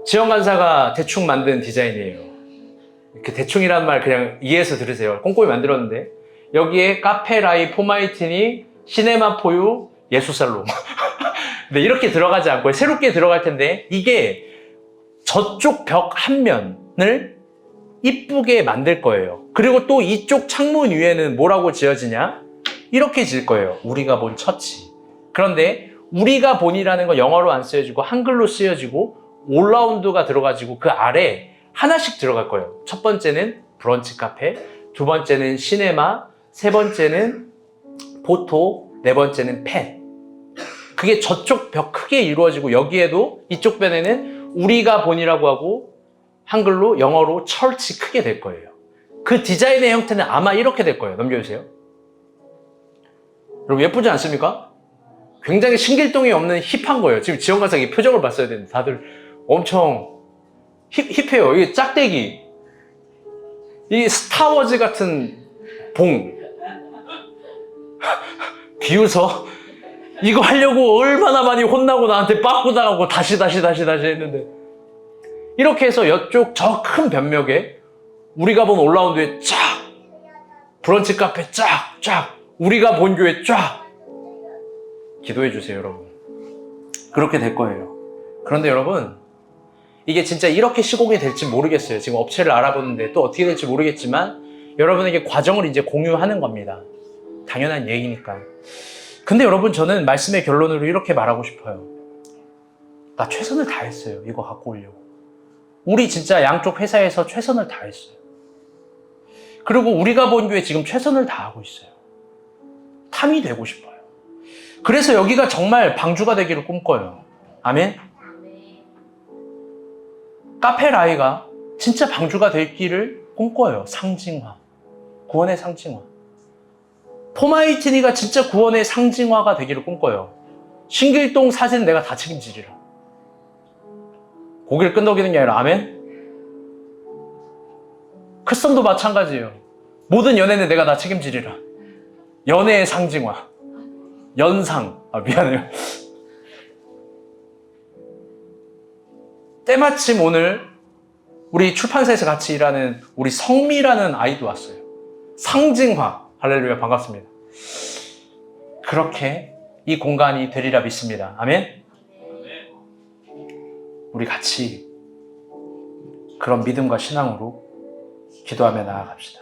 지원 간사가 대충 만든 디자인이에요. 이렇게 대충이란 말 그냥 이해해서 들으세요. 꼼꼼히 만들었는데 여기에 카페라이 포마이티니 시네마 포유 예수살롬. 근데 이렇게 들어가지 않고 새롭게 들어갈 텐데 이게 저쪽 벽 한 면을 이쁘게 만들 거예요. 그리고 또 이쪽 창문 위에는 뭐라고 지어지냐? 이렇게 지을 거예요. 우리가 본 처치. 그런데 우리가 본이라는 거 영어로 안 쓰여지고 한글로 쓰여지고 올라운드가 들어가지고 그 아래 하나씩 들어갈 거예요. 첫 번째는 브런치 카페, 두 번째는 시네마, 세 번째는 포토, 네 번째는 펜. 그게 저쪽 벽 크게 이루어지고 여기에도 이쪽 변에는 우리가 본이라고 하고 한글로 영어로 철치 크게 될 거예요. 그 디자인의 형태는 아마 이렇게 될 거예요. 넘겨주세요. 여러분 예쁘지 않습니까? 굉장히 신길동이 없는 힙한 거예요. 지금 지원관상의 표정을 봤어야 되는데 다들 엄청 힙해요. 이게 짝대기. 이 스타워즈 같은 봉. 비웃어. 이거 하려고 얼마나 많이 혼나고 나한테 빠꾸 당하고 다시 했는데 이렇게 해서 이쪽 저 큰 변벽에 우리가 본 올라운드에 쫙 브런치 카페 쫙 우리가 본 교회 쫙 기도해 주세요 여러분. 그렇게 될 거예요. 그런데 여러분 이게 진짜 이렇게 시공이 될지 모르겠어요. 지금 업체를 알아보는데 또 어떻게 될지 모르겠지만 여러분에게 과정을 이제 공유하는 겁니다. 당연한 얘기니까. 근데 여러분 저는 말씀의 결론으로 이렇게 말하고 싶어요. 나 최선을 다했어요. 이거 갖고 오려고. 우리 진짜 양쪽 회사에서 최선을 다했어요. 그리고 우리가 본 교회 지금 최선을 다하고 있어요. 탐이 되고 싶어요. 그래서 여기가 정말 방주가 되기를 꿈꿔요. 아멘? 카페라이가 진짜 방주가 되기를 꿈꿔요. 상징화. 구원의 상징화. 포마이티니가 진짜 구원의 상징화가 되기를 꿈꿔요. 신길동 사진 내가 다 책임지리라. 고기를 끈덕이는 게 아니라 아멘? 크썸도 마찬가지예요. 모든 연애는 내가 다 책임지리라. 연애의 상징화. 연상. 미안해요. 때마침 오늘 우리 출판사에서 같이 일하는 우리 성미라는 아이도 왔어요. 상징화. 할렐루야, 반갑습니다. 그렇게 이 공간이 되리라 믿습니다. 아멘? 우리 같이 그런 믿음과 신앙으로 기도하며 나아갑시다.